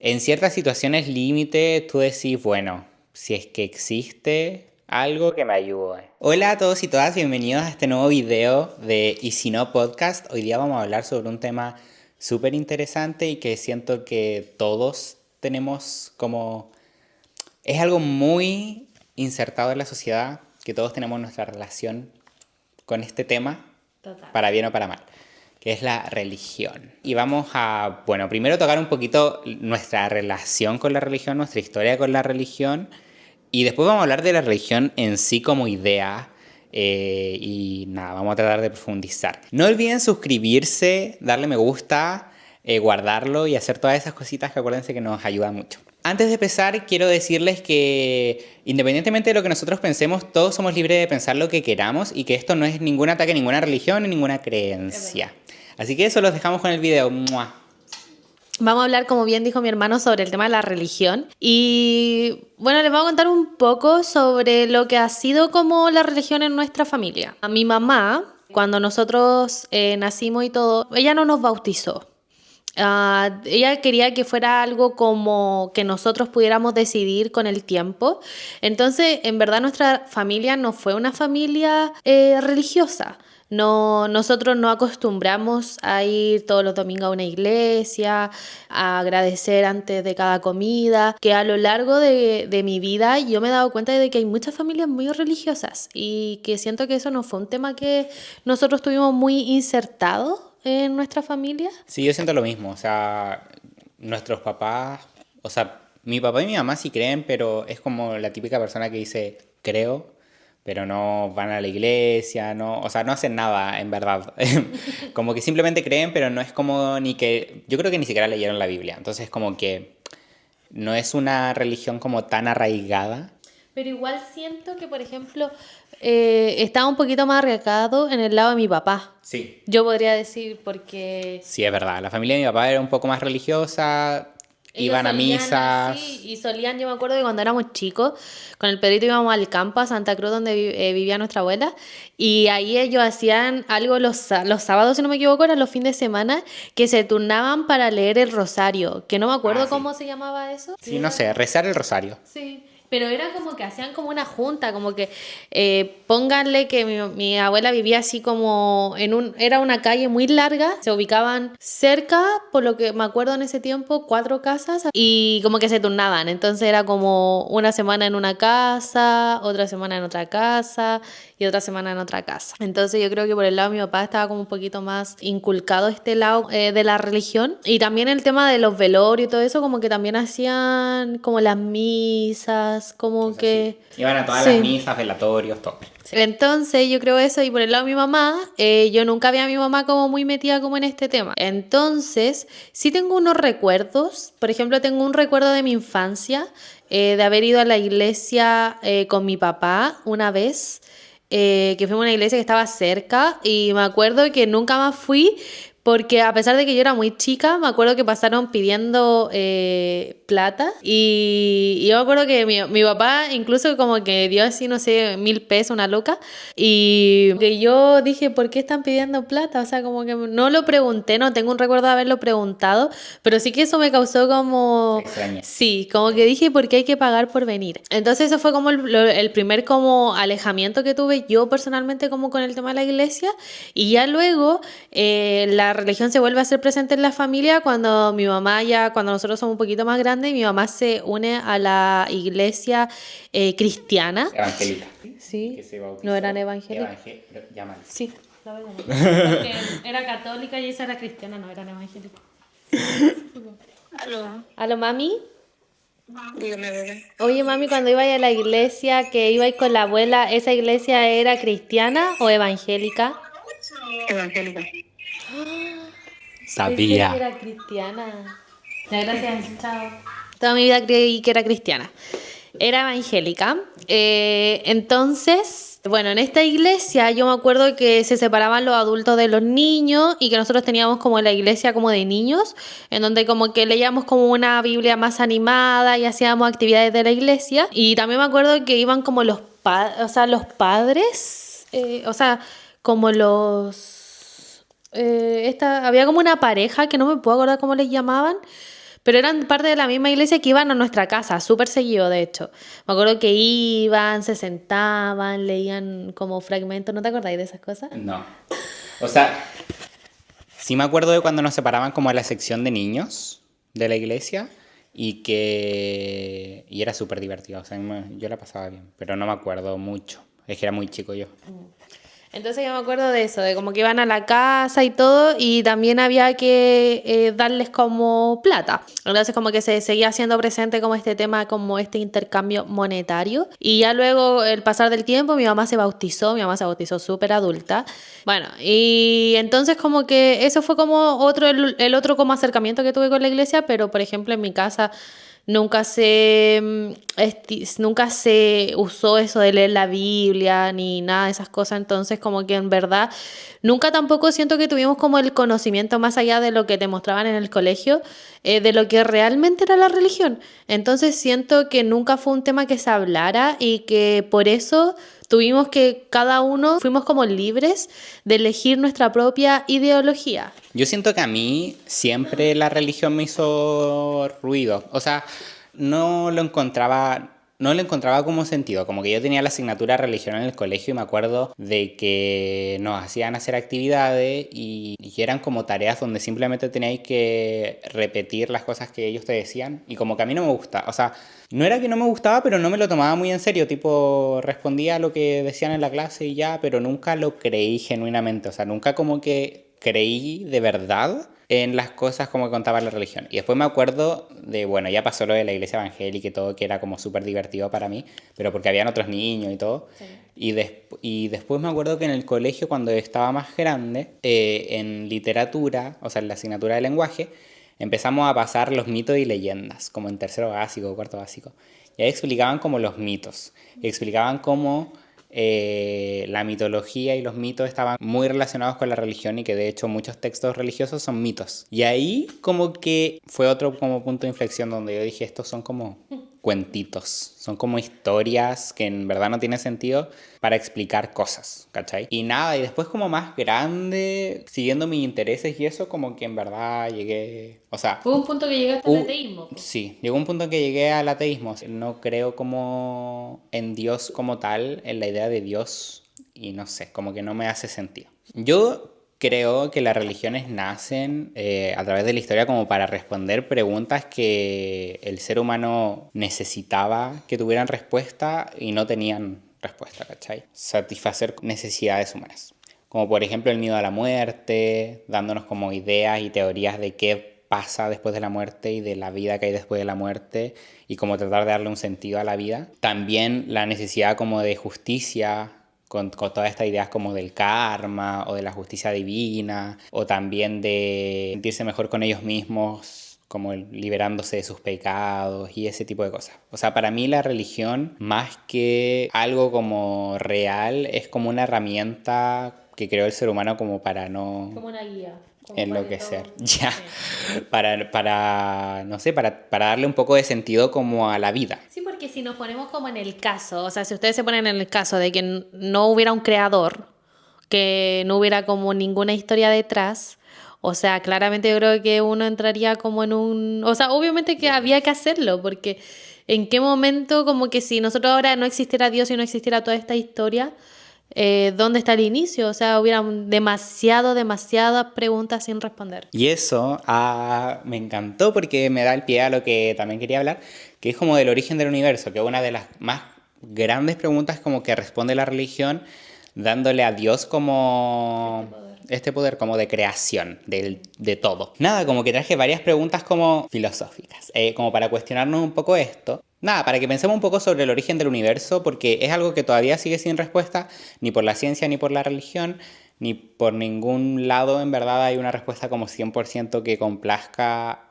En ciertas situaciones límite, tú decís, bueno, si es que existe algo que me ayude. Hola a todos y todas, bienvenidos a este nuevo video de Y si no podcast. Hoy día vamos a hablar sobre un tema súper interesante y que siento que todos tenemos como... Es algo muy insertado en la sociedad, que todos tenemos nuestra relación con este tema, Total. para bien o para mal, que es la religión. Y vamos a, bueno, primero tocar un poquito nuestra relación con la religión, nuestra historia con la religión, y después vamos a hablar de la religión en sí como idea. Y nada, vamos a tratar de profundizar. No olviden suscribirse, darle me gusta, guardarlo y hacer todas esas cositas que acuérdense que nos ayudan mucho. Antes de empezar, quiero decirles que independientemente de lo que nosotros pensemos, todos somos libres de pensar lo que queramos y que esto no es ningún ataque a ninguna religión ni ninguna creencia. Así que eso los dejamos con el video. ¡Mua! Vamos a hablar, como bien dijo mi hermano, sobre el tema de la religión. Y bueno, les voy a contar un poco sobre lo que ha sido como la religión en nuestra familia. A mi mamá, cuando nosotros nacimos y todo, ella no nos bautizó. Ella quería que fuera algo como que nosotros pudiéramos decidir con el tiempo. Entonces, en verdad, nuestra familia no fue una familia religiosa. No, nosotros no acostumbramos a ir todos los domingos a una iglesia, a agradecer antes de cada comida, que a lo largo de mi vida yo me he dado cuenta de que hay muchas familias muy religiosas y que siento que eso no fue un tema que nosotros tuvimos muy insertado en nuestra familia. Sí, yo siento lo mismo. O sea, nuestros papás, o sea, mi papá y mi mamá sí creen, pero es como la típica persona que dice, creo, pero no van a la iglesia, no, o sea, no hacen nada, en verdad. Como que simplemente creen, pero no es como ni que, yo creo que ni siquiera leyeron la Biblia. Entonces, como que no es una religión como tan arraigada. Pero igual siento que, por ejemplo, estaba un poquito más arriesgado en el lado de mi papá. Sí. Yo podría decir porque Sí, es verdad. La familia de mi papá era un poco más religiosa, ellos iban a solían misas. así y solían, yo me acuerdo que cuando éramos chicos, con el Pedrito íbamos al campo, a Santa Cruz, donde vivía nuestra abuela, y ahí ellos hacían algo los sábados, si no me equivoco, eran los fines de semana, que se turnaban para leer el rosario, que no me acuerdo Sí. cómo se llamaba eso. Sí, no sé, rezar el rosario. Sí, pero era como que hacían como una junta, como que pónganle que mi abuela vivía así como era una calle muy larga, se ubicaban cerca, por lo que me acuerdo en ese tiempo, 4 casas y como que se turnaban, entonces era como una semana en una casa, otra semana en otra casa y otra semana en otra casa. Entonces yo creo que por el lado de mi papá estaba como un poquito más inculcado este lado de la religión y también el tema de los velorios y todo eso, como que también hacían como las misas, como que... Sí. Iban a todas las Sí. misas, velatorios, todo. Entonces yo creo eso y por el lado de mi mamá, yo nunca vi a mi mamá como muy metida como en este tema. Entonces sí tengo unos recuerdos, por ejemplo tengo un recuerdo de mi infancia, de haber ido a la iglesia con mi papá una vez, que fue a una iglesia que estaba cerca y me acuerdo que nunca más fui. Porque a pesar de que yo era muy chica, me acuerdo que pasaron pidiendo plata y yo me acuerdo que mi papá incluso como que dio así, no sé, 1.000 pesos, una loca, y que yo dije, ¿por qué están pidiendo plata? O sea, como que no lo pregunté, no tengo un recuerdo de haberlo preguntado, pero sí que eso me causó como... Extrañé. Sí, como que dije, ¿por qué hay que pagar por venir? Entonces eso fue como el primer como alejamiento que tuve yo personalmente como con el tema de la iglesia y ya luego la religión se vuelve a ser presente en la familia cuando mi mamá ya, cuando nosotros somos un poquito más grandes, mi mamá se une a la iglesia cristiana. Evangélica. Sí, Que se bautizó. no eran evangélicas. Llámale. Sí, la voy a llamar. Porque era católica y esa era cristiana, no eran evangélicas. Aló, ¿Aló, mami? dígame, bebé. Oye, mami, cuando iba a la iglesia, que ibais con la abuela, ¿esa iglesia era cristiana o evangélica? Evangélica. Pensé que Sabía. era cristiana. Ya, gracias, chao. Toda mi vida creí que era cristiana. Era evangélica. Entonces, bueno, en esta iglesia yo me acuerdo que se separaban los adultos de los niños y que nosotros teníamos como la iglesia como de niños, en donde como que leíamos como una Biblia más animada y hacíamos actividades de la iglesia. Y también me acuerdo que iban como los padres, o sea, como los... había como una pareja que no me puedo acordar cómo les llamaban, pero eran parte de la misma iglesia que iban a nuestra casa, súper seguido, de hecho. Me acuerdo que iban, se sentaban, leían como fragmentos, ¿no te acordáis de esas cosas? No. O sea, sí me acuerdo de cuando nos separaban como a la sección de niños de la iglesia y era súper divertido. O sea, yo la pasaba bien, pero no me acuerdo mucho. Es que era muy chico yo. Entonces yo me acuerdo de eso, de como que iban a la casa y todo, y también había que darles como plata. Entonces como que se seguía haciendo presente como este tema, como este intercambio monetario. Y ya luego, el pasar del tiempo, mi mamá se bautizó súper adulta. Bueno, y entonces como que eso fue como el otro como acercamiento que tuve con la iglesia, pero por ejemplo en mi casa nunca se usó eso de leer la Biblia ni nada de esas cosas, entonces como que en verdad nunca tampoco siento que tuvimos como el conocimiento más allá de lo que te mostraban en el colegio, de lo que realmente era la religión. Entonces siento que nunca fue un tema que se hablara y que por eso tuvimos que cada uno fuimos como libres de elegir nuestra propia ideología. Yo siento que a mí siempre la religión me hizo ruido. O sea, no le encontraba como sentido. Como que yo tenía la asignatura de religión en el colegio y me acuerdo de que nos hacían hacer actividades y eran como tareas donde simplemente teníais que repetir las cosas que ellos te decían. Y como que a mí no me gusta. O sea, no era que no me gustaba, pero no me lo tomaba muy en serio. Tipo, respondía a lo que decían en la clase y ya, pero nunca lo creí genuinamente. O sea, nunca como que creí de verdad en las cosas como contaba la religión. Y después me acuerdo de, bueno, ya pasó lo de la iglesia evangélica y todo, que era como súper divertido para mí, pero porque habían otros niños y todo. Sí. Y después me acuerdo que en el colegio, cuando estaba más grande, en literatura, o sea, en la asignatura de lenguaje, empezamos a pasar los mitos y leyendas, como en tercero básico, cuarto básico. Y ahí explicaban como los mitos, y explicaban cómo la mitología y los mitos estaban muy relacionados con la religión y que de hecho muchos textos religiosos son mitos. Y ahí como que fue otro como punto de inflexión donde yo dije, estos son como cuentitos, son como historias que en verdad no tienen sentido para explicar cosas, ¿cachai? Y nada, y después como más grande, siguiendo mis intereses y eso, como que en verdad llegué, o sea... Hubo un punto que llegaste al ateísmo. Sí, llegó un punto en que llegué al ateísmo. No creo como en Dios como tal, en la idea de Dios, y no sé, como que no me hace sentido. Yo creo que las religiones nacen a través de la historia como para responder preguntas que el ser humano necesitaba que tuvieran respuesta y no tenían respuesta, ¿cachai? Satisfacer necesidades humanas. Como por ejemplo el miedo a la muerte, dándonos como ideas y teorías de qué pasa después de la muerte y de la vida que hay después de la muerte y como tratar de darle un sentido a la vida. También la necesidad como de justicia, con todas estas ideas como del karma o de la justicia divina, o también de sentirse mejor con ellos mismos, como liberándose de sus pecados y ese tipo de cosas. O sea, para mí la religión, más que algo como real, es como una herramienta que creó el ser humano como para no... Como una guía. Enloquecer, ya, sí. No sé, para darle un poco de sentido como a la vida. Sí, porque si nos ponemos como en el caso, o sea, si ustedes se ponen en el caso de que no hubiera un creador, que no hubiera como ninguna historia detrás, o sea, claramente yo creo que uno entraría como en un... O sea, obviamente que había que hacerlo, porque en qué momento, como que si nosotros ahora no existiera Dios y no existiera toda esta historia... ¿dónde está el inicio? O sea, hubieran demasiadas preguntas sin responder. Y eso me encantó porque me da el pie a lo que también quería hablar, que es como del origen del universo, que es una de las más grandes preguntas como que responde la religión, dándole a Dios como este poder como de creación de todo. Nada, como que traje varias preguntas como filosóficas, como para cuestionarnos un poco esto. Nada, para que pensemos un poco sobre el origen del universo, porque es algo que todavía sigue sin respuesta, ni por la ciencia, ni por la religión, ni por ningún lado en verdad hay una respuesta como 100% que complazca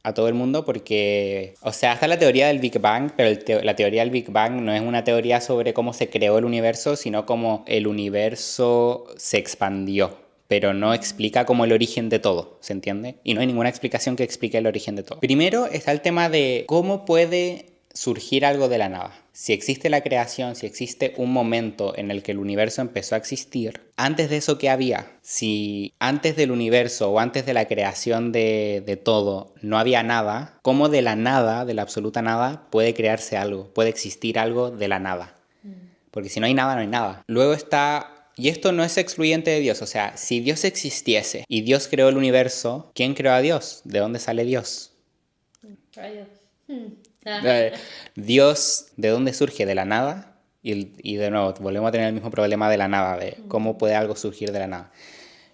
a todo el mundo, porque, o sea, está la teoría del Big Bang, pero la teoría del Big Bang no es una teoría sobre cómo se creó el universo, sino cómo el universo se expandió, pero no explica como el origen de todo, ¿se entiende? Y no hay ninguna explicación que explique el origen de todo. Primero está el tema de cómo puede surgir algo de la nada. si existe la creación, si existe un momento en el que el universo empezó a existir, antes de eso, ¿qué había? Si antes del universo o antes de la creación de todo no había nada, ¿cómo de la nada, de la absoluta nada, puede crearse algo? Puede existir algo de la nada. Porque si no hay nada, no hay nada. Luego está... Y esto no es excluyente de Dios. O sea, si Dios existiese y Dios creó el universo, ¿quién creó a Dios? ¿De dónde sale Dios? Dios, ¿de dónde surge? ¿De la nada? Y de nuevo, volvemos a tener el mismo problema de la nada, de cómo puede algo surgir de la nada.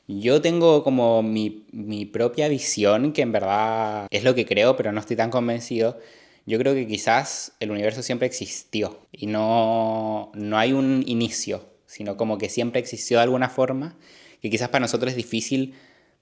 Yo tengo como mi propia visión, que en verdad es lo que creo, pero no estoy tan convencido. Yo creo que quizás el universo siempre existió y no hay un inicio, sino como que siempre existió de alguna forma, que quizás para nosotros es difícil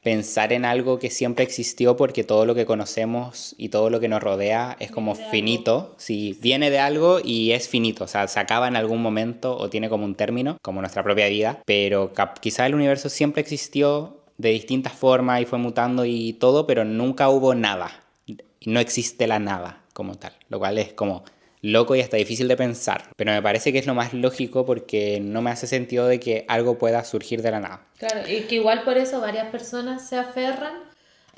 pensar en algo que siempre existió porque todo lo que conocemos y todo lo que nos rodea es como finito. Sí, viene de algo y es finito, o sea, se acaba en algún momento o tiene como un término, como nuestra propia vida, pero quizá el universo siempre existió de distintas formas y fue mutando y todo, pero nunca hubo nada. Y no existe la nada como tal, lo cual es como loco y hasta difícil de pensar, pero me parece que es lo más lógico porque no me hace sentido de que algo pueda surgir de la nada. Claro, y que igual por eso varias personas se aferran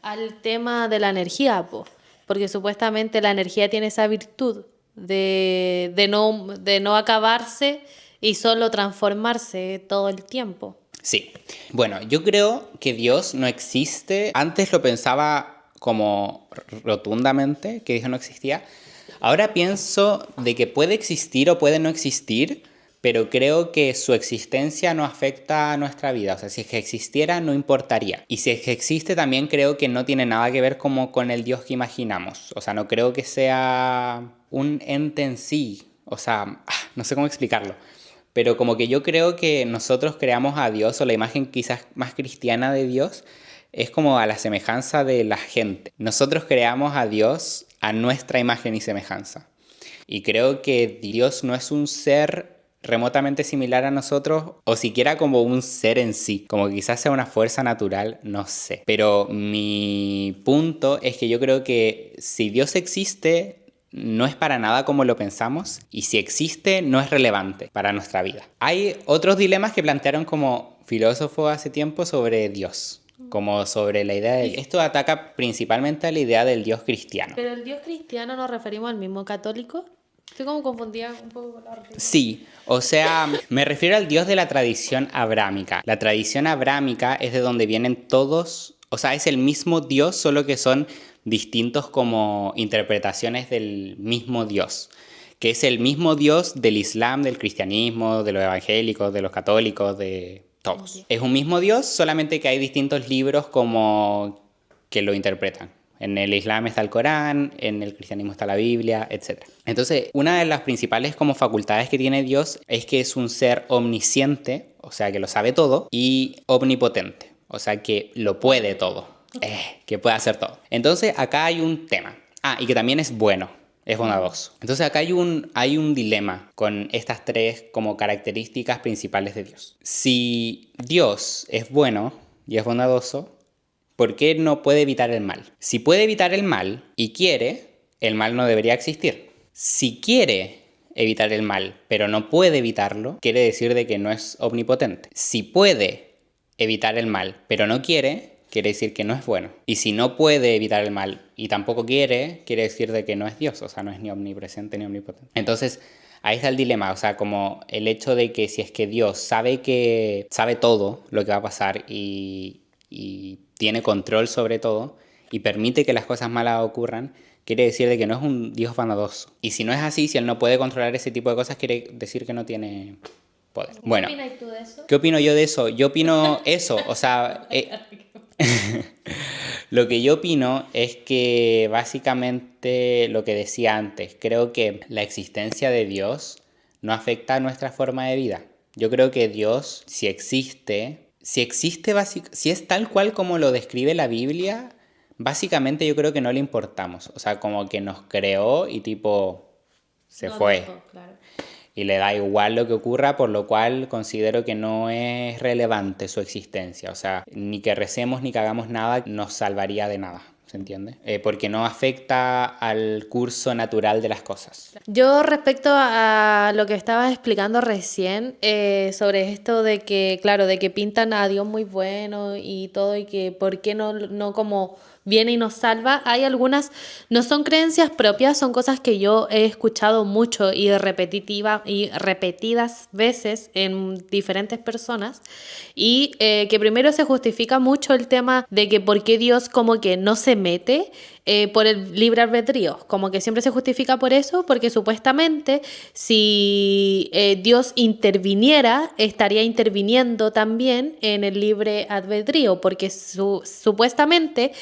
al tema de la energía, po, porque supuestamente la energía tiene esa virtud de no acabarse y solo transformarse todo el tiempo. Sí, bueno, yo creo que Dios no existe. Antes lo pensaba como rotundamente, que Dios no existía. Ahora pienso de que puede existir o puede no existir, pero creo que su existencia no afecta a nuestra vida. O sea, si es que existiera, no importaría. Y si es que existe, también creo que no tiene nada que ver como con el Dios que imaginamos. O sea, no creo que sea un ente en sí. O sea, no sé cómo explicarlo. Pero como que yo creo que nosotros creamos a Dios, o la imagen quizás más cristiana de Dios, es como a la semejanza de la gente. Nosotros creamos a Dios a nuestra imagen y semejanza. Y creo que Dios no es un ser remotamente similar a nosotros, o siquiera como un ser en sí, como que quizás sea una fuerza natural, no sé. Pero mi punto es que yo creo que si Dios existe, no es para nada como lo pensamos, y si existe, no es relevante para nuestra vida. Hay otros dilemas que plantearon como filósofos hace tiempo sobre Dios, como sobre la idea de... Esto ataca principalmente a la idea del Dios cristiano. Pero el Dios cristiano nos referimos al mismo católico. Estoy como confundida un poco con la religión. Sí, o sea, me refiero al Dios de la tradición abrámica. La tradición abrámica es de donde vienen todos, o sea, es el mismo Dios, solo que son distintos como interpretaciones del mismo Dios, que es el mismo Dios del Islam, del cristianismo, de los evangélicos, de los católicos, de todos. Es un mismo Dios, solamente que hay distintos libros como que lo interpretan. En el Islam está el Corán, en el cristianismo está la Biblia, etc. Entonces, una de las principales como facultades que tiene Dios es que es un ser omnisciente, o sea, que lo sabe todo, y omnipotente, o sea, que lo puede todo, que puede hacer todo. Entonces, acá hay un tema. Y que también es bueno, es bondadoso. Entonces, acá hay un dilema con estas tres como características principales de Dios. Si Dios es bueno y es bondadoso, ¿por qué no puede evitar el mal? Si puede evitar el mal y quiere, el mal no debería existir. Si quiere evitar el mal, pero no puede evitarlo, quiere decir de que no es omnipotente. Si puede evitar el mal, pero no quiere, quiere decir que no es bueno. Y si no puede evitar el mal y tampoco quiere decir de que no es Dios, o sea, no es ni omnipresente ni omnipotente. Entonces, ahí está el dilema, o sea, como el hecho de que si es que Dios sabe todo lo que va a pasar y tiene control sobre todo y permite que las cosas malas ocurran, quiere decir de que no es un Dios bondadoso. Y si no es así, si él no puede controlar ese tipo de cosas, quiere decir que no tiene poder. Bueno, ¿Qué opinas tú de eso? ¿qué opino yo de eso? Yo opino eso, o sea... Lo que yo opino es que básicamente lo que decía antes, creo que la existencia de Dios no afecta a nuestra forma de vida. Yo creo que Dios, si es tal cual como lo describe la Biblia, básicamente yo creo que no le importamos. O sea, como que nos creó y tipo se fue. Dejó, claro. Y le da igual lo que ocurra, por lo cual considero que no es relevante su existencia. O sea, ni que recemos ni que hagamos nada nos salvaría de nada. ¿se entiende? Porque no afecta al curso natural de las cosas. Yo respecto a lo que estabas explicando recién, sobre esto de que, claro, de que pintan a Dios muy bueno y todo, y que por qué no como viene y nos salva, hay algunas, no son creencias propias, son cosas que yo he escuchado mucho y repetidas veces en diferentes personas, y que primero se justifica mucho el tema de que por qué Dios como que no se mete por el libre albedrío, como que siempre se justifica por eso, porque supuestamente si Dios interviniera, estaría interviniendo también en el libre albedrío, porque supuestamente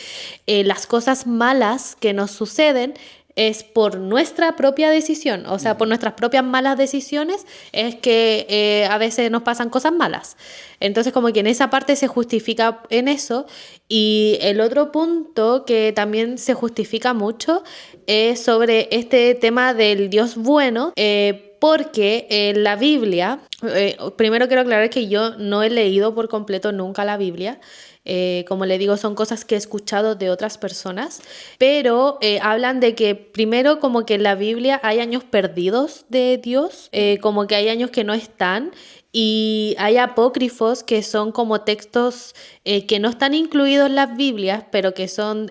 las cosas malas que nos suceden es por nuestra propia decisión, o sea, por nuestras propias malas decisiones es que a veces nos pasan cosas malas. Entonces como que en esa parte se justifica en eso. Y el otro punto que también se justifica mucho es sobre este tema del Dios bueno, porque en la Biblia, primero quiero aclarar que yo no he leído por completo nunca la Biblia. Como le digo, son cosas que he escuchado de otras personas, pero hablan de que primero como que en la Biblia hay años perdidos de Dios, como que hay años que no están, y hay apócrifos que son como textos que no están incluidos en las Biblias, pero que son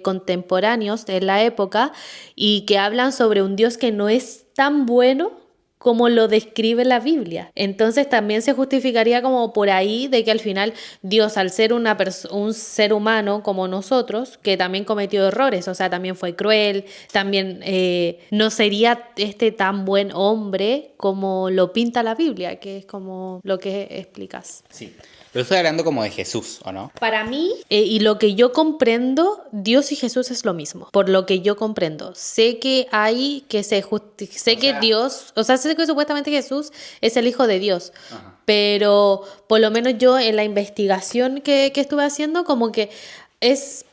contemporáneos de la época y que hablan sobre un Dios que no es tan bueno como lo describe la Biblia. Entonces también se justificaría como por ahí de que al final Dios, al ser un ser humano como nosotros, que también cometió errores, o sea, también fue cruel, también no sería tan buen hombre como lo pinta la Biblia, que es como lo que explicas. Sí. Pero estoy hablando como de Jesús, ¿o no? Para mí, y lo que yo comprendo, Dios y Jesús es lo mismo. Por lo que yo comprendo. Sé que hay que sé que Dios, o sea, sé que supuestamente Jesús es el Hijo de Dios. Ajá. Pero por lo menos yo en la investigación que estuve haciendo, como que es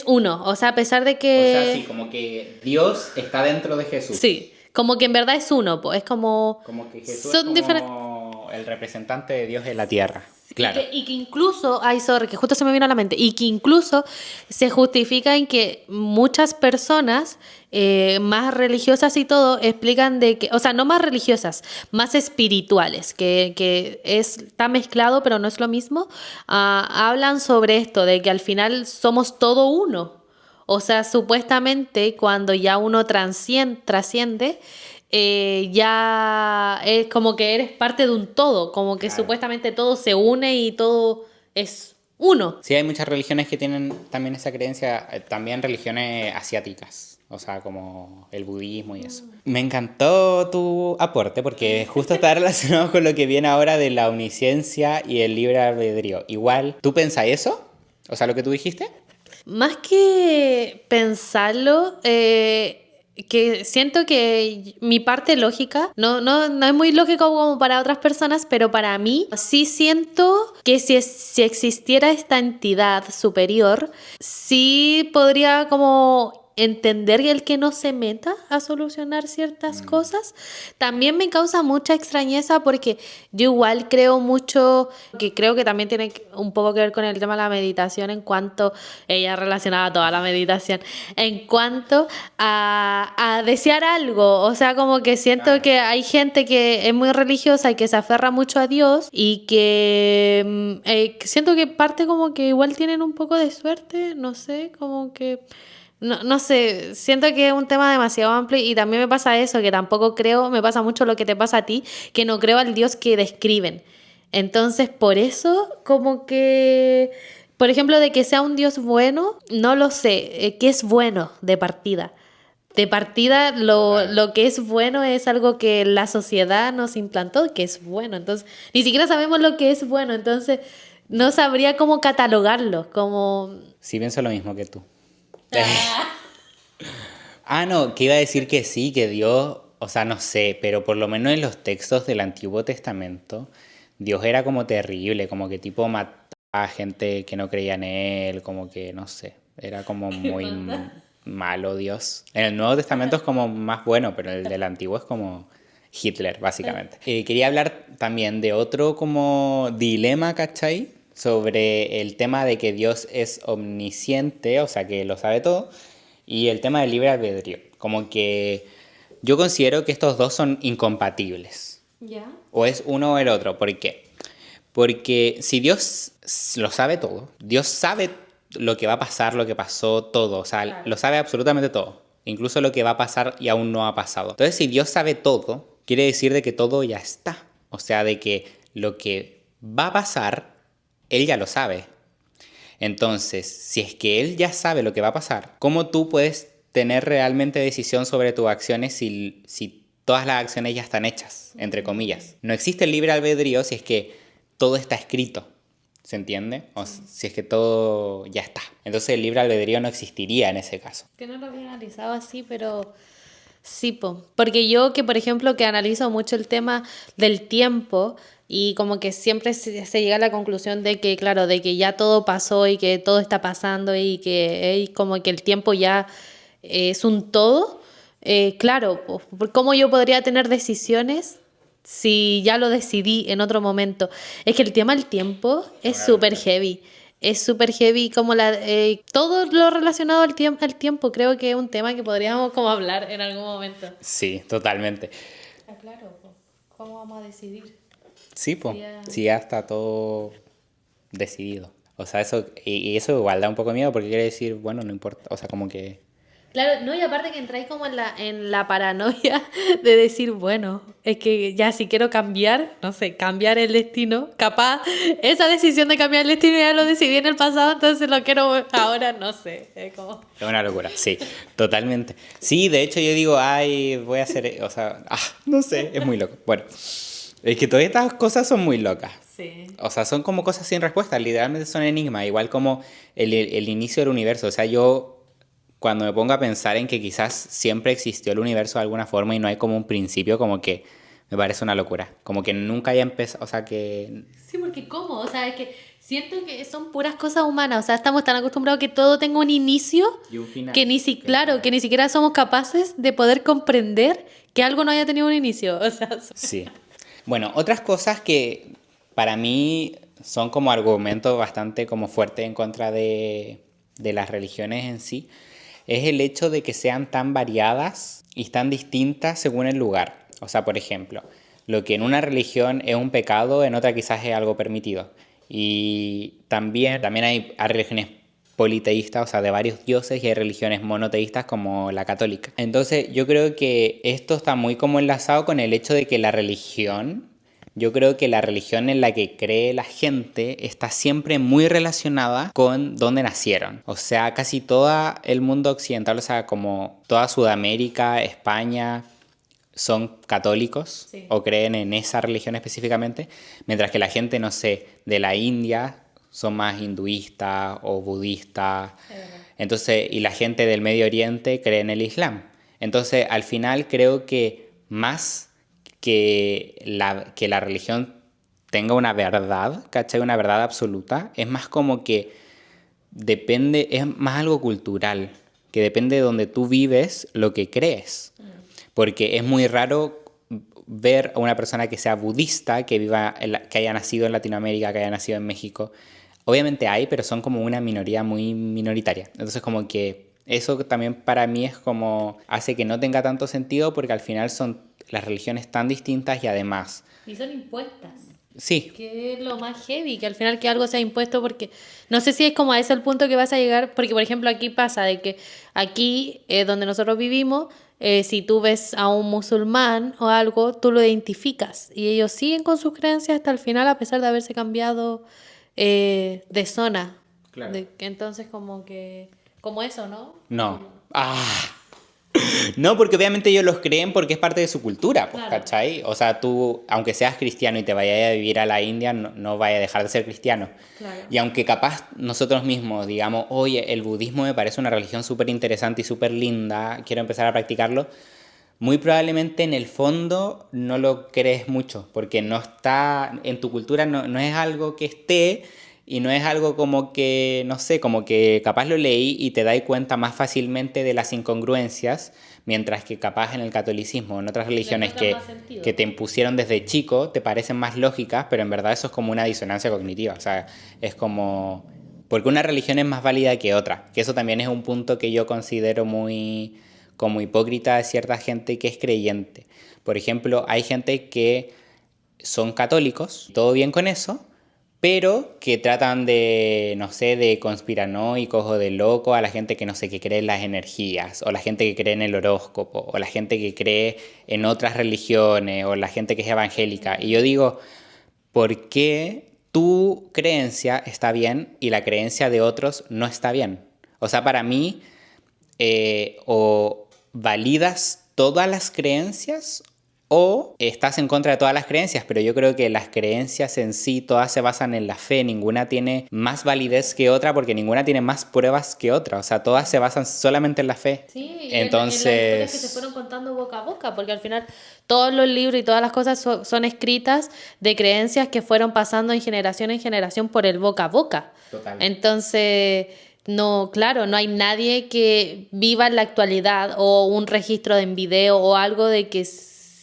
uno. O sea, a pesar de que... O sea, sí, como que Dios está dentro de Jesús. Sí, como que en verdad es uno, pues es como... Como que Jesús es como el representante de Dios en la tierra. Claro. Y que incluso, que justo se me vino a la mente, y que incluso se justifica en que muchas personas más religiosas y todo explican de que, o sea, no más religiosas, más espirituales, que está mezclado pero no es lo mismo, hablan sobre esto, de que al final somos todo uno. O sea, supuestamente cuando ya uno trasciende, ya es como que eres parte de un todo, como que claro, supuestamente todo se une y todo es uno. Sí, hay muchas religiones que tienen también esa creencia, también religiones asiáticas, o sea, como el budismo y eso. Me encantó tu aporte porque justo está relacionado con lo que viene ahora de la omnisciencia y el libre albedrío. Igual, ¿tú pensás eso? O sea, lo que tú dijiste. Más que pensarlo, que siento que mi parte lógica no es muy lógico como para otras personas, pero para mí sí siento que si existiera esta entidad superior, sí podría como entender el que no se meta a solucionar ciertas cosas. También me causa mucha extrañeza porque yo igual creo mucho, que creo que también tiene un poco que ver con el tema de la meditación, en cuanto, ella relacionaba toda la meditación, en cuanto a desear algo. O sea, como que siento que hay gente que es muy religiosa y que se aferra mucho a Dios y que siento que parte como que igual tienen un poco de suerte, no sé, como que... No sé, siento que es un tema demasiado amplio y también me pasa eso, que tampoco creo, me pasa mucho lo que te pasa a ti, que no creo al Dios que describen. Entonces, por eso, como que, por ejemplo, de que sea un Dios bueno, no lo sé, ¿qué es bueno de partida? De partida, lo que es bueno es algo que la sociedad nos implantó, que es bueno. Entonces, ni siquiera sabemos lo que es bueno, entonces no sabría cómo catalogarlo, como... Sí, pienso lo mismo que tú. No, que iba a decir que sí, que Dios, o sea, no sé, pero por lo menos en los textos del Antiguo Testamento, Dios era como terrible, como que tipo mataba a gente que no creía en él, como que, no sé, era como muy malo Dios. En el Nuevo Testamento es como más bueno, pero el del Antiguo es como Hitler, básicamente. Quería hablar también de otro como dilema, ¿cachai? sobre el tema de que Dios es omnisciente, o sea, que lo sabe todo, y el tema del libre albedrío. Como que yo considero que estos dos son incompatibles. ¿Ya? O es uno o el otro. ¿Por qué? Porque si Dios lo sabe todo, Dios sabe lo que va a pasar, lo que pasó, todo. O sea, Claro. lo sabe absolutamente todo. Incluso lo que va a pasar y aún no ha pasado. Entonces, si Dios sabe todo, quiere decir de que todo ya está. O sea, de que lo que va a pasar, Él ya lo sabe. Entonces, si es que Él ya sabe lo que va a pasar, ¿cómo tú puedes tener realmente decisión sobre tus acciones si todas las acciones ya están hechas, entre comillas? No existe el libre albedrío si es que todo está escrito, ¿se entiende? O si es que todo ya está. Entonces el libre albedrío no existiría en ese caso. Que no lo había analizado así, pero sí, po. Porque yo que, por ejemplo, que analizo mucho el tema del tiempo y como que siempre se llega a la conclusión de que, claro, de que ya todo pasó y que todo está pasando y que como que el tiempo ya es un todo. Claro, po, ¿cómo yo podría tener decisiones si ya lo decidí en otro momento? Es que el tema del tiempo es súper heavy. Es súper heavy como todo lo relacionado al tiempo. Creo que es un tema que podríamos como hablar en algún momento. Sí, totalmente. Ah, claro, po. ¿Cómo vamos a decidir? Sí, pues, Ya. sí, ya está todo decidido. O sea, eso, y eso igual da un poco de miedo porque quiere decir, bueno, no importa, o sea, como que... Claro, no, y aparte que entráis como en la paranoia de decir, bueno, es que ya si quiero cambiar, no sé, cambiar el destino, capaz esa decisión de cambiar el destino ya lo decidí en el pasado, entonces lo quiero ahora, no sé, es como... Es una locura, sí, totalmente. Sí, de hecho yo digo, ay, voy a hacer, o sea, no sé, es muy loco. Bueno, es que todas estas cosas son muy locas. Sí. O sea, son como cosas sin respuesta, literalmente son enigmas, igual como el inicio del universo. O sea, yo cuando me pongo a pensar en que quizás siempre existió el universo de alguna forma y no hay como un principio, como que me parece una locura. Como que nunca haya empezado, o sea, que... Sí, porque ¿cómo? O sea, es que siento que son puras cosas humanas, o sea, estamos tan acostumbrados a que todo tenga un inicio Y un final. que claro, que ni siquiera somos capaces de poder comprender que algo no haya tenido un inicio, o sea... Sí. Bueno, otras cosas que para mí son como argumentos bastante como fuertes en contra de las religiones en sí, es el hecho de que sean tan variadas y tan distintas según el lugar. O sea, por ejemplo, lo que en una religión es un pecado, en otra quizás es algo permitido. Y también hay religiones politeístas, o sea, de varios dioses, y hay religiones monoteístas como la católica. Entonces, yo creo que esto está muy como enlazado con el hecho de que yo creo que la religión en la que cree la gente está siempre muy relacionada con dónde nacieron. O sea, casi todo el mundo occidental, o sea, como toda Sudamérica, España, son católicos Sí. o creen en esa religión específicamente, mientras que la gente, no sé, de la India son más hinduistas o budistas. Entonces, y la gente del Medio Oriente cree en el Islam. Entonces, al final creo que más que la religión tenga una verdad, ¿cachai? Una verdad absoluta, es más como que depende, es más algo cultural, que depende de donde tú vives lo que crees. Porque es muy raro ver a una persona que sea budista, que haya nacido en Latinoamérica, que haya nacido en México. Obviamente hay, pero son como una minoría muy minoritaria. Entonces como que eso también para mí es como hace que no tenga tanto sentido porque al final son las religiones tan distintas y además... Y son impuestas. Sí, Que es lo más heavy, que al final que algo sea impuesto, porque no sé si es como a ese el punto que vas a llegar, porque por ejemplo aquí pasa de que aquí donde nosotros vivimos, si tú ves a un musulmán o algo, tú lo identificas y ellos siguen con sus creencias hasta el final a pesar de haberse cambiado de zona. Claro. Entonces como eso, ¿no? no. No, porque obviamente ellos los creen porque es parte de su cultura, pues, Claro. ¿cachai? O sea, tú, aunque seas cristiano y te vayas a vivir a la India, no vayas a dejar de ser cristiano. Claro. Y aunque capaz nosotros mismos digamos, oye, el budismo me parece una religión súper interesante y súper linda, quiero empezar a practicarlo, muy probablemente en el fondo no lo crees mucho, porque no está en tu cultura, no es algo que esté y no es algo como que, no sé, como que capaz lo leí y te das cuenta más fácilmente de las incongruencias, mientras que capaz en el catolicismo, en otras religiones encuentran más sentido. que te impusieron desde chico, te parecen más lógicas, pero en verdad eso es como una disonancia cognitiva, o sea, es como... Porque una religión es más válida que otra, que eso también es un punto que yo considero muy como hipócrita de cierta gente que es creyente. Por ejemplo, hay gente que son católicos, todo bien con eso, pero que tratan de, no sé, de conspiranoicos o de loco a la gente que no sé, que cree en las energías, o la gente que cree en el horóscopo, o la gente que cree en otras religiones, o la gente que es evangélica. Y yo digo, ¿por qué tu creencia está bien y la creencia de otros no está bien? O sea, para mí, o validas todas las creencias o estás en contra de todas las creencias, pero yo creo que las creencias en sí todas se basan en la fe, ninguna tiene más validez que otra porque ninguna tiene más pruebas que otra, o sea, todas se basan solamente en la fe. Sí, y entonces... en las historias que se fueron contando boca a boca, porque al final todos los libros y todas las cosas son escritas de creencias que fueron pasando en generación por el boca a boca. Total. Entonces, no, claro, no hay nadie que viva en la actualidad o un registro en video o algo de que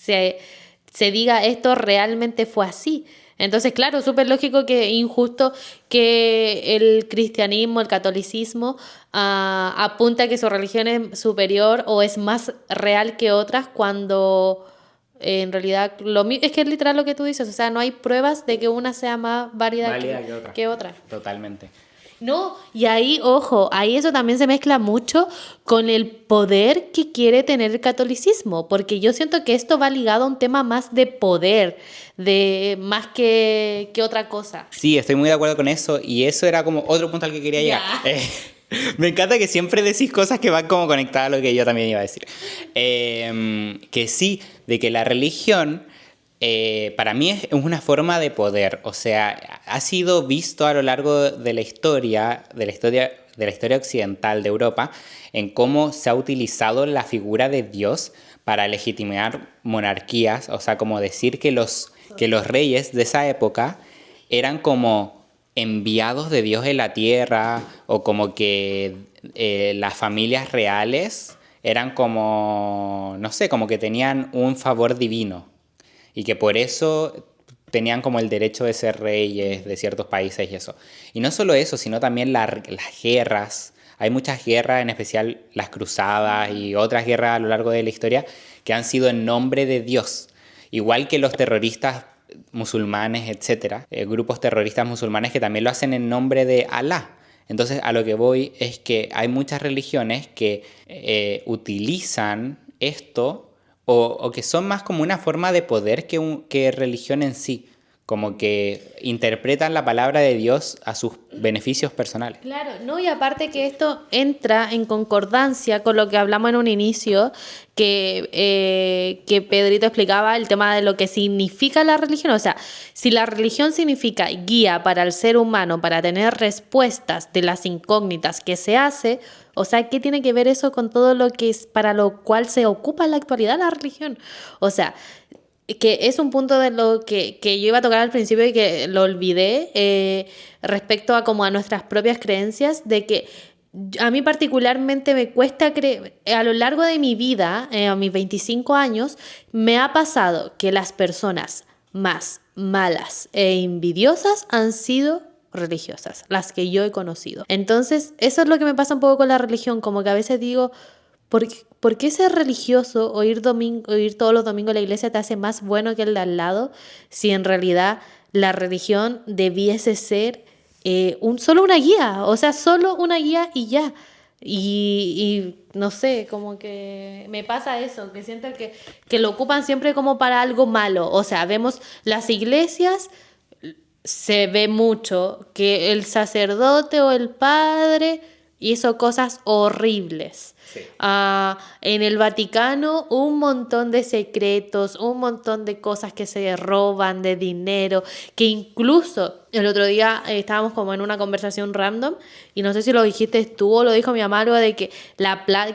se diga esto realmente fue así. Entonces, claro, súper lógico que injusto que el cristianismo, el catolicismo, apunta a que su religión es superior o es más real que otras cuando en realidad es que es literal lo que tú dices, o sea, no hay pruebas de que una sea más válida que otra. Totalmente. No, y ahí, ojo, ahí eso también se mezcla mucho con el poder que quiere tener el catolicismo, porque yo siento que esto va ligado a un tema más de poder, de más que otra cosa. Sí, estoy muy de acuerdo con eso y eso era como otro punto al que quería llegar. Me encanta que siempre decís cosas que van como conectadas a lo que yo también iba a decir. Que sí, de que la religión... para mí es una forma de poder, o sea, ha sido visto a lo largo de la historia occidental de Europa, en cómo se ha utilizado la figura de Dios para legitimar monarquías, o sea, como decir que los reyes de esa época eran como enviados de Dios en la tierra, o como que las familias reales eran como, no sé, como que tenían un favor divino. Y que por eso tenían como el derecho de ser reyes de ciertos países y eso. Y no solo eso, sino también las guerras. Hay muchas guerras, en especial las cruzadas y otras guerras a lo largo de la historia, que han sido en nombre de Dios. Igual que los terroristas musulmanes, etc. Grupos terroristas musulmanes que también lo hacen en nombre de Alá. Entonces, a lo que voy es que hay muchas religiones que utilizan esto o que son más como una forma de poder que religión en sí, como que interpretan la palabra de Dios a sus beneficios personales. Claro, no, y aparte que esto entra en concordancia con lo que hablamos en un inicio, que Pedrito explicaba el tema de lo que significa la religión. O sea, si la religión significa guía para el ser humano, para tener respuestas de las incógnitas que se hace, o sea, ¿qué tiene que ver eso con todo lo que es para lo cual se ocupa en la actualidad la religión? O sea, que es un punto de lo que yo iba a tocar al principio y que lo olvidé respecto a como a nuestras propias creencias, de que a mí particularmente me cuesta creer, a lo largo de mi vida, a mis 25 años, me ha pasado que las personas más malas e envidiosas han sido religiosas, las que yo he conocido. Entonces, eso es lo que me pasa un poco con la religión, como que a veces digo, ¿por qué ser religioso o ir todos los domingos a la iglesia te hace más bueno que el de al lado si en realidad la religión debiese ser solo una guía? O sea, solo una guía y ya. Y no sé, como que me pasa eso, que siento que lo ocupan siempre como para algo malo. O sea, vemos las iglesias, se ve mucho que el sacerdote o el padre hizo cosas horribles. Sí. En el Vaticano un montón de secretos, un montón de cosas que se roban, de dinero, que incluso el otro día estábamos como en una conversación random y no sé si lo dijiste tú o lo dijo mi mamá, algo de que,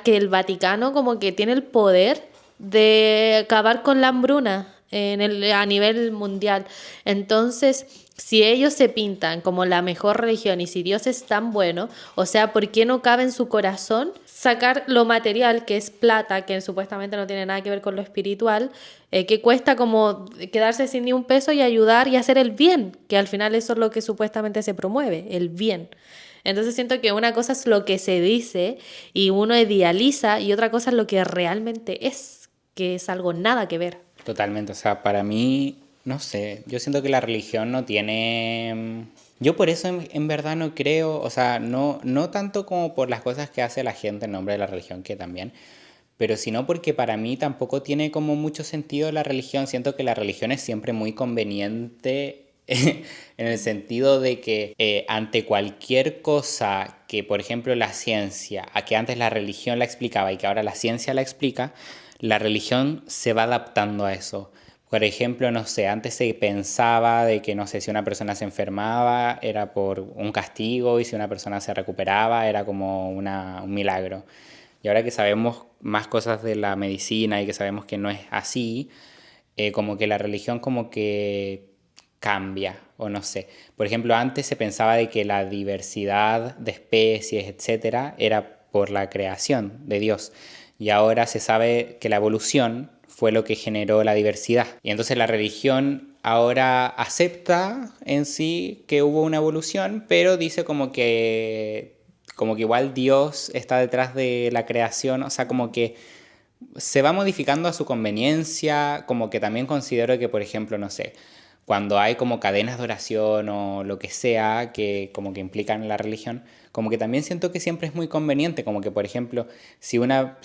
que el Vaticano como que tiene el poder de acabar con la hambruna a nivel mundial. Entonces, si ellos se pintan como la mejor religión y si Dios es tan bueno, o sea, ¿por qué no cabe en su corazón sacar lo material, que es plata, que supuestamente no tiene nada que ver con lo espiritual, que cuesta como quedarse sin ni un peso y ayudar y hacer el bien, que al final eso es lo que supuestamente se promueve, el bien. Entonces siento que una cosa es lo que se dice y uno idealiza y otra cosa es lo que realmente es, que es algo nada que ver. Totalmente, o sea, para mí, no sé, yo siento que la religión no tiene... Yo por eso en verdad no creo, o sea, no tanto como por las cosas que hace la gente en nombre de la religión, que también, pero sino porque para mí tampoco tiene como mucho sentido la religión. Siento que la religión es siempre muy conveniente en el sentido de que ante cualquier cosa que, por ejemplo, la ciencia, a que antes la religión la explicaba y que ahora la ciencia la explica, la religión se va adaptando a eso. Por ejemplo, no sé, antes se pensaba de que, no sé, si una persona se enfermaba era por un castigo y si una persona se recuperaba era como un milagro. Y ahora que sabemos más cosas de la medicina y que sabemos que no es así, como que la religión como que cambia, o no sé. Por ejemplo, antes se pensaba de que la diversidad de especies, etcétera, era por la creación de Dios. Y ahora se sabe que la evolución fue lo que generó la diversidad. Y entonces la religión ahora acepta en sí que hubo una evolución, pero dice como que igual Dios está detrás de la creación, o sea, como que se va modificando a su conveniencia, como que también considero que, por ejemplo, no sé, cuando hay como cadenas de oración o lo que sea que como que implican la religión, como que también siento que siempre es muy conveniente, como que por ejemplo, si una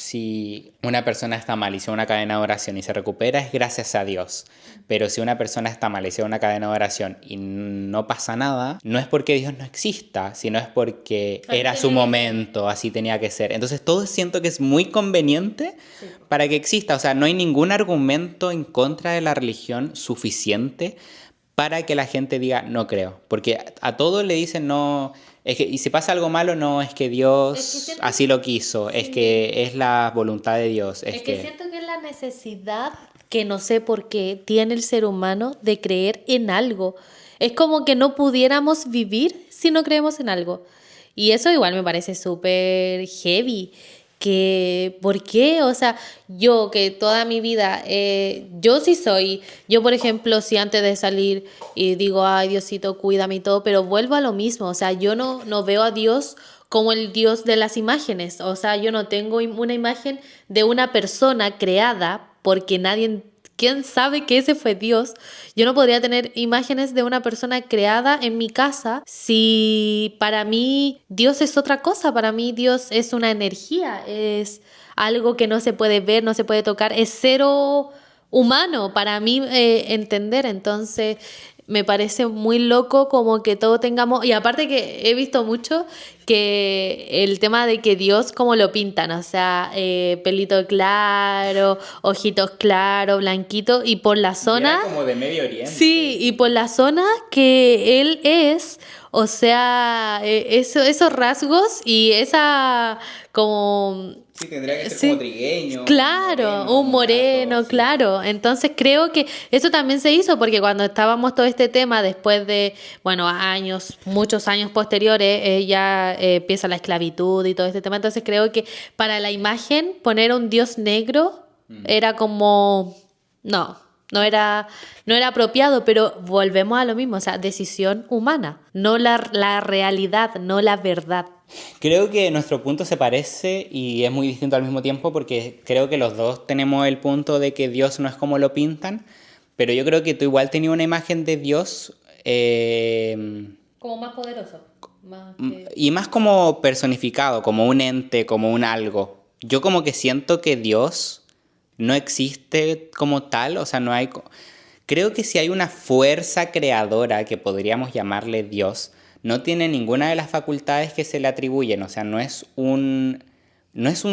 persona está mal y hizo una cadena de oración y se recupera es gracias a Dios, pero si una persona está mal y hizo una cadena de oración y no pasa nada, no es porque Dios no exista, sino es porque era su momento, así tenía que ser. Entonces todo siento que es muy conveniente para que exista, o sea, no hay ningún argumento en contra de la religión suficiente para que la gente diga no creo, porque a todos le dicen no, es que, y si pasa algo malo no es que Dios así lo quiso, es que es la voluntad de Dios, Es que siento que es la necesidad que no sé por qué tiene el ser humano de creer en algo. Es como que no pudiéramos vivir si no creemos en algo. Y eso igual me parece súper heavy. Que, ¿por qué? O sea, yo que toda mi vida, yo sí soy, yo por ejemplo, si antes de salir y digo, ay Diosito, cuídame y todo, pero vuelvo a lo mismo, o sea, yo no veo a Dios como el Dios de las imágenes, o sea, yo no tengo una imagen de una persona creada porque nadie, ¿quién sabe que ese fue Dios? Yo no podría tener imágenes de una persona creada en mi casa si para mí Dios es otra cosa, para mí Dios es una energía, es algo que no se puede ver, no se puede tocar, es cero humano para mí entender, entonces me parece muy loco como que todo tengamos, y aparte que he visto mucho que el tema de que Dios como lo pintan, o sea, pelito claro, ojitos claros, blanquito, y por la zona, como de Medio Oriente. sí, y por la zona que él es, o sea, esos rasgos y esa como... Sí, tendría que ser Sí, como trigueño. claro, un moreno, mulato, sí. claro. Entonces creo que eso también se hizo porque cuando estábamos todo este tema, después de, bueno, años, muchos años posteriores, ya empieza la esclavitud y todo este tema. Entonces creo que para la imagen poner un dios negro era como, no era apropiado, pero volvemos a lo mismo, o sea, decisión humana, no la realidad, no la verdad. Creo que nuestro punto se parece y es muy distinto al mismo tiempo porque creo que los dos tenemos el punto de que Dios no es como lo pintan, pero yo creo que tú igual tenías una imagen de Dios Como más poderoso. Más y más como personificado, como un ente, como un algo. Yo como que siento que Dios no existe como tal, o sea, no hay... Creo que si hay una fuerza creadora que podríamos llamarle Dios, no tiene ninguna de las facultades que se le atribuyen, o sea, no es un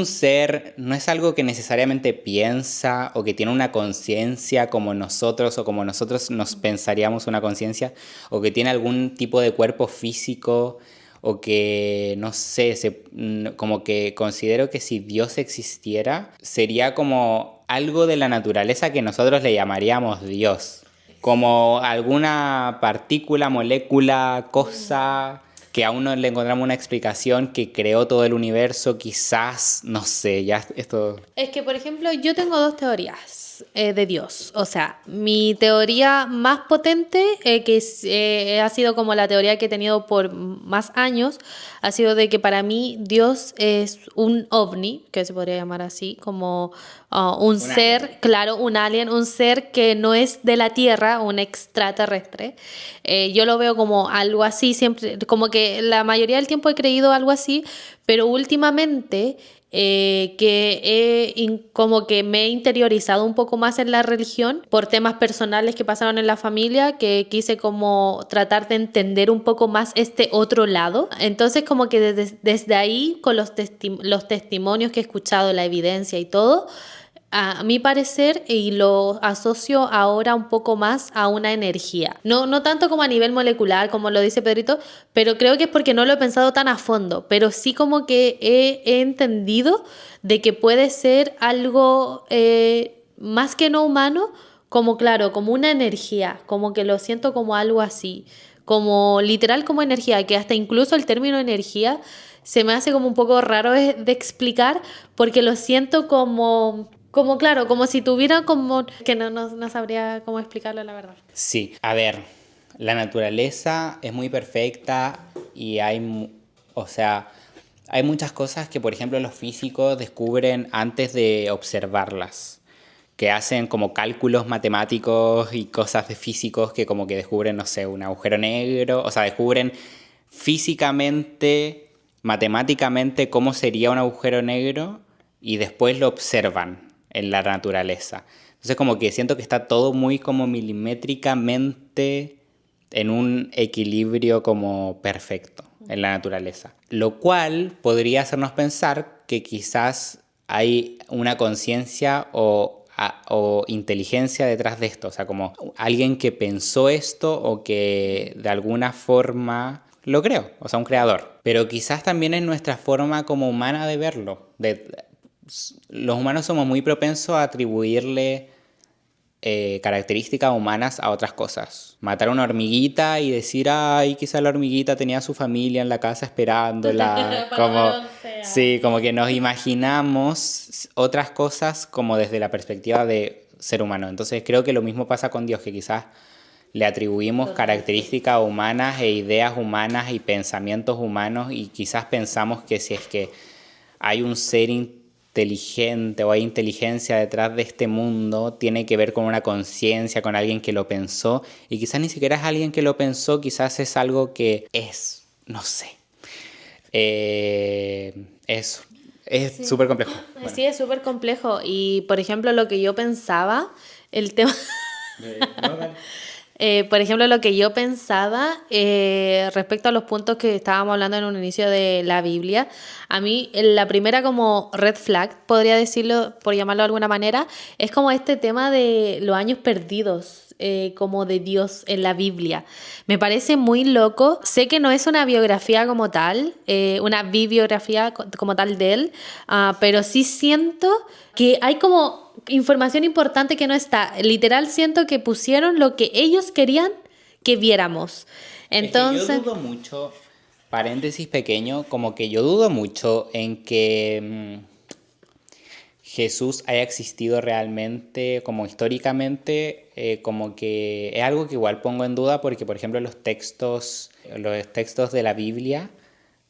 ser, no es algo que necesariamente piensa o que tiene una conciencia como nosotros o como nosotros nos pensaríamos una conciencia o que tiene algún tipo de cuerpo físico o que, no sé, como que considero que si Dios existiera sería como algo de la naturaleza que nosotros le llamaríamos Dios, como alguna partícula, molécula, cosa que aún no le encontramos una explicación, que creó todo el universo, quizás, no sé, ya esto... Es que, por ejemplo, yo tengo dos teorías de Dios. O sea, mi teoría más potente, ha sido como la teoría que he tenido por más años, ha sido de que para mí Dios es un ovni, que se podría llamar así, como un ser, alien. claro, un alien, un ser que no es de la Tierra, un extraterrestre. Yo lo veo como algo así, siempre, como que la mayoría del tiempo he creído algo así, pero últimamente como que me he interiorizado un poco más en la religión por temas personales que pasaron en la familia, que quise como tratar de entender un poco más este otro lado. Entonces como que desde ahí, con los testimonios que he escuchado, la evidencia y todo, a mi parecer, y lo asocio ahora un poco más a una energía. No, no tanto como a nivel molecular, como lo dice Pedrito, pero creo que es porque no lo he pensado tan a fondo, pero sí como que he entendido de que puede ser algo más que no humano, como claro, como una energía, como que lo siento como algo así, como literal como energía, que hasta incluso el término energía se me hace como un poco raro de explicar, porque lo siento como claro, como si tuviera como... que no sabría cómo explicarlo, la verdad. Sí, a ver, la naturaleza es muy perfecta y o sea, hay muchas cosas que, por ejemplo, los físicos descubren antes de observarlas, que hacen como cálculos matemáticos y cosas de físicos que como que descubren, no sé, un agujero negro, o sea, descubren físicamente, matemáticamente cómo sería un agujero negro y después lo observan en la naturaleza. Entonces como que siento que está todo muy como milimétricamente en un equilibrio como perfecto en la naturaleza. Lo cual podría hacernos pensar que quizás hay una conciencia o inteligencia detrás de esto. O sea, como alguien que pensó esto o que de alguna forma lo creó. O sea, un creador. Pero quizás también es nuestra forma como humana de verlo. Los humanos somos muy propensos a atribuirle características humanas a otras cosas. Matar a una hormiguita y decir, ay, quizá la hormiguita tenía a su familia en la casa esperándola. Como, sí, como que nos imaginamos otras cosas como desde la perspectiva de ser humano. Entonces creo que lo mismo pasa con Dios, que quizás le atribuimos características humanas e ideas humanas y pensamientos humanos y quizás pensamos que si es que hay un ser inteligente o hay inteligencia detrás de este mundo, tiene que ver con una conciencia, con alguien que lo pensó, y quizás ni siquiera es alguien que lo pensó, quizás es algo que es, no sé. Eso. Es súper complejo. Bueno. Sí, es súper complejo. Y, por ejemplo, lo que yo pensaba, el tema... No, dale. Por ejemplo, lo que yo pensaba respecto a los puntos que estábamos hablando en un inicio de la Biblia, a mí la primera como red flag, podría decirlo, por llamarlo de alguna manera, es como este tema de los años perdidos, como de Dios en la Biblia. Me parece muy loco. Sé que no es una biografía como tal, una bibliografía como tal de él, pero sí siento que hay como información importante que no está. Literal siento que pusieron lo que ellos querían que viéramos. Entonces, es que yo dudo mucho, paréntesis pequeño, como que yo dudo mucho en que Jesús haya existido realmente, como históricamente, como que es algo que igual pongo en duda porque, por ejemplo, los textos de la Biblia,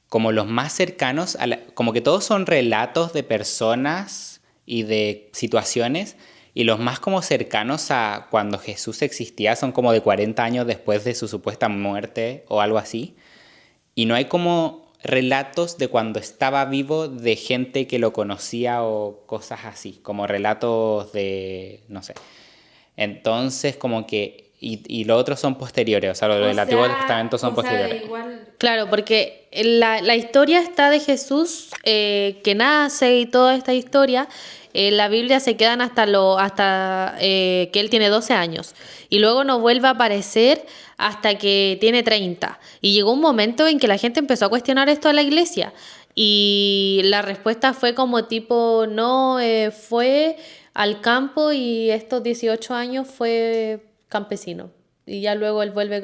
como los más cercanos, como que todos son relatos de personas y de situaciones, y los más como cercanos a cuando Jesús existía son como de 40 años después de su supuesta muerte o algo así, y no hay como relatos de cuando estaba vivo de gente que lo conocía o cosas así, como relatos de, no sé. Entonces como que, y los otros son posteriores, o sea, los del Antiguo Testamento son posteriores. claro, porque la historia está de Jesús que nace y toda esta historia. En la Biblia se quedan hasta que él tiene 12 años y luego no vuelve a aparecer hasta que tiene 30. Y llegó un momento en que la gente empezó a cuestionar esto de la iglesia y la respuesta fue como tipo, no, fue al campo y estos 18 años fue campesino. y ya luego él vuelve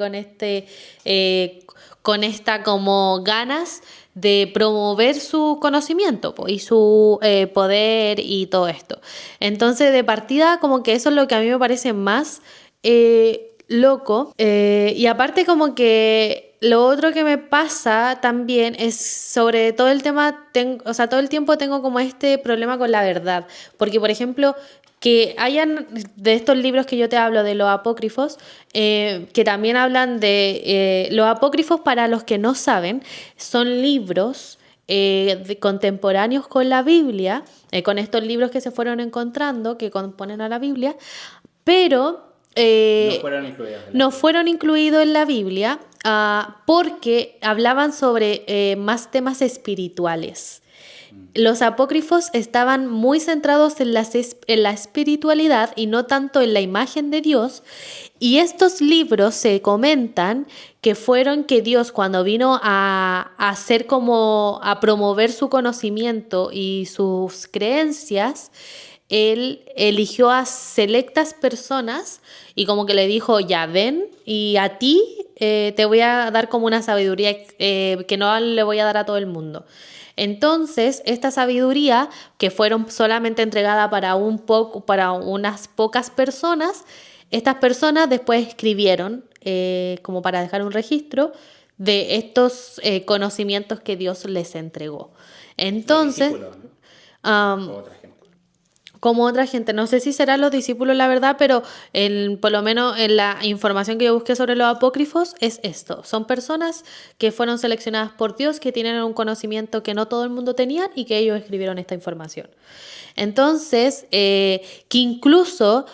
con esta como ganas de promover su conocimiento y su poder y todo esto. Entonces, de partida, como que eso es lo que a mí me parece más loco. Y aparte, como que lo otro que me pasa también es sobre todo el tema, o sea, todo el tiempo tengo como este problema con la verdad. Porque, por ejemplo, que hayan de estos libros que yo te hablo, de los apócrifos, que también hablan de los apócrifos, para los que no saben, son libros contemporáneos con la Biblia, con estos libros que se fueron encontrando, que componen a la Biblia, pero no fueron incluidos en la Biblia porque hablaban sobre más temas espirituales. Los apócrifos estaban muy centrados en la espiritualidad y no tanto en la imagen de Dios. Y estos libros se comentan que fueron que Dios, cuando vino a hacer como a promover su conocimiento y sus creencias, él eligió a selectas personas y como que le dijo, ya ven, y a ti te voy a dar como una sabiduría que no le voy a dar a todo el mundo. Entonces, esta sabiduría, que fueron solamente entregada para unas pocas personas, estas personas después escribieron, como para dejar un registro de estos conocimientos que Dios les entregó. Entonces, ¿no? Otra gente. como otra gente, no sé si serán los discípulos, la verdad, pero por lo menos en la información que yo busqué sobre los apócrifos es esto. Son personas que fueron seleccionadas por Dios, que tienen un conocimiento que no todo el mundo tenía y que ellos escribieron esta información. Entonces, que incluso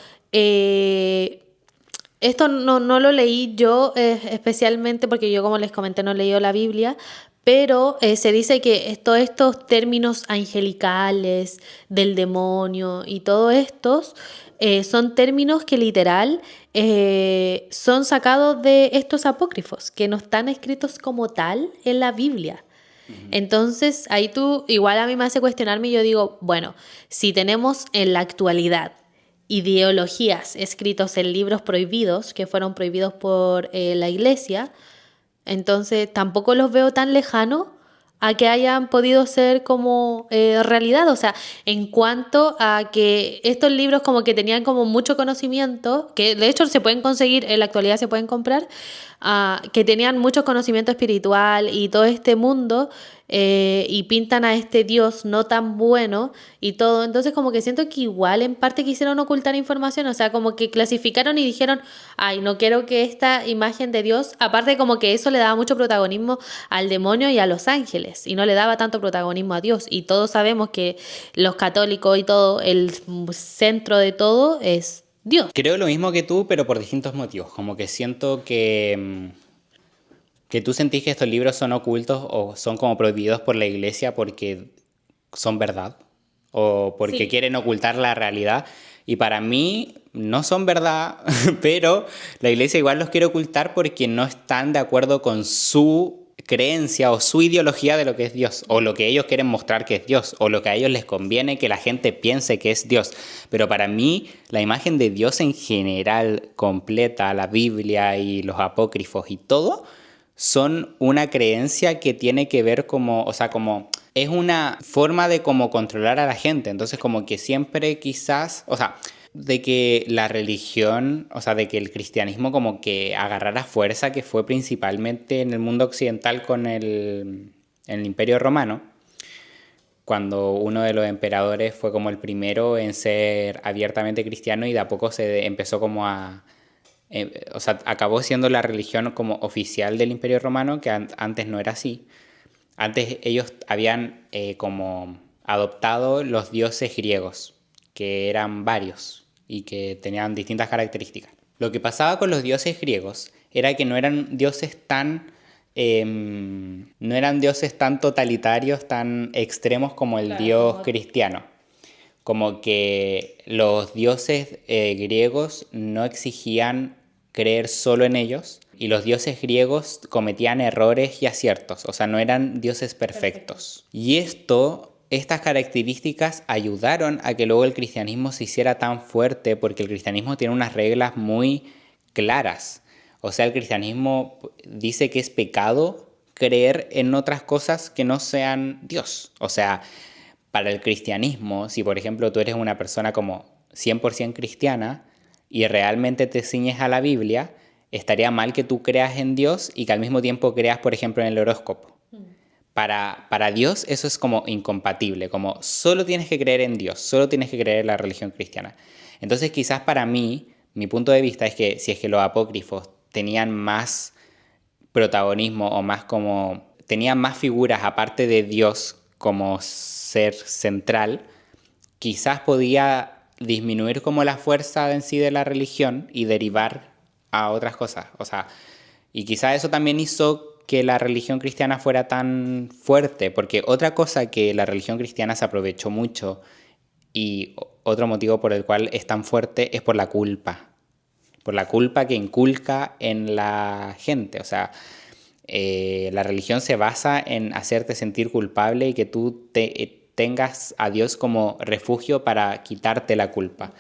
esto no lo leí yo especialmente porque yo, como les comenté, no he leído la Biblia, pero se dice que todos estos términos angelicales del demonio y todos estos son términos que literal son sacados de estos apócrifos, que no están escritos como tal en la Biblia. Entonces, ahí igual a mí me hace cuestionarme y yo digo, bueno, si tenemos en la actualidad ideologías escritos en libros prohibidos, que fueron prohibidos por la Iglesia, entonces tampoco los veo tan lejanos a que hayan podido ser como realidad. O sea, en cuanto a que estos libros como que tenían como mucho conocimiento, que de hecho se pueden conseguir, en la actualidad se pueden comprar, que tenían mucho conocimiento espiritual y todo este mundo, y pintan a este Dios no tan bueno y todo. Entonces como que siento que igual en parte quisieron ocultar información, o sea, como que clasificaron y dijeron, ay, no quiero que esta imagen de Dios, aparte como que eso le daba mucho protagonismo al demonio y a los ángeles y no le daba tanto protagonismo a Dios, y todos sabemos que los católicos y todo, el centro de todo es Dios. Creo lo mismo que tú, pero por distintos motivos. Como que siento que tú sentís que estos libros son ocultos o son como prohibidos por la Iglesia porque son verdad o porque Sí. quieren ocultar la realidad. Y para mí no son verdad, pero la Iglesia igual los quiere ocultar porque no están de acuerdo con su creencia o su ideología de lo que es Dios, o lo que ellos quieren mostrar que es Dios, o lo que a ellos les conviene que la gente piense que es Dios. Pero para mí, la imagen de Dios en general, completa, la Biblia y los apócrifos y todo, son una creencia que tiene que ver como, o sea, como es una forma de como controlar a la gente. Entonces como que siempre quizás, o sea, de que la religión, o sea, de que el cristianismo como que agarrara fuerza, que fue principalmente en el mundo occidental con el Imperio Romano, cuando uno de los emperadores fue como el primero en ser abiertamente cristiano y de a poco se empezó como o sea, acabó siendo la religión como oficial del Imperio Romano, que antes no era así. Antes ellos habían como adoptado los dioses griegos, que eran varios y que tenían distintas características. Lo que pasaba con los dioses griegos era que no eran dioses tan totalitarios, tan extremos como el dios cristiano. Como que los dioses griegos no exigían creer solo en ellos, y los dioses griegos cometían errores y aciertos, o sea, no eran dioses perfectos. Y estas características ayudaron a que luego el cristianismo se hiciera tan fuerte, porque el cristianismo tiene unas reglas muy claras. O sea, el cristianismo dice que es pecado creer en otras cosas que no sean Dios. O sea, para el cristianismo, si por ejemplo tú eres una persona como 100% cristiana y realmente te ciñes a la Biblia, estaría mal que tú creas en Dios y que al mismo tiempo creas, por ejemplo, en el horóscopo. Para Dios eso es como incompatible, como solo tienes que creer en Dios, solo tienes que creer en la religión cristiana. Entonces quizás para mí, mi punto de vista es que si es que los apócrifos tenían más protagonismo o más como, tenían más figuras aparte de Dios como ser central, quizás podía disminuir como la fuerza en sí de la religión y derivar a otras cosas. O sea, y quizás eso también hizo que la religión cristiana fuera tan fuerte, porque otra cosa que la religión cristiana se aprovechó mucho y otro motivo por el cual es tan fuerte es por la culpa que inculca en la gente. O sea, la religión se basa en hacerte sentir culpable y que tú tengas a Dios como refugio para quitarte la culpa.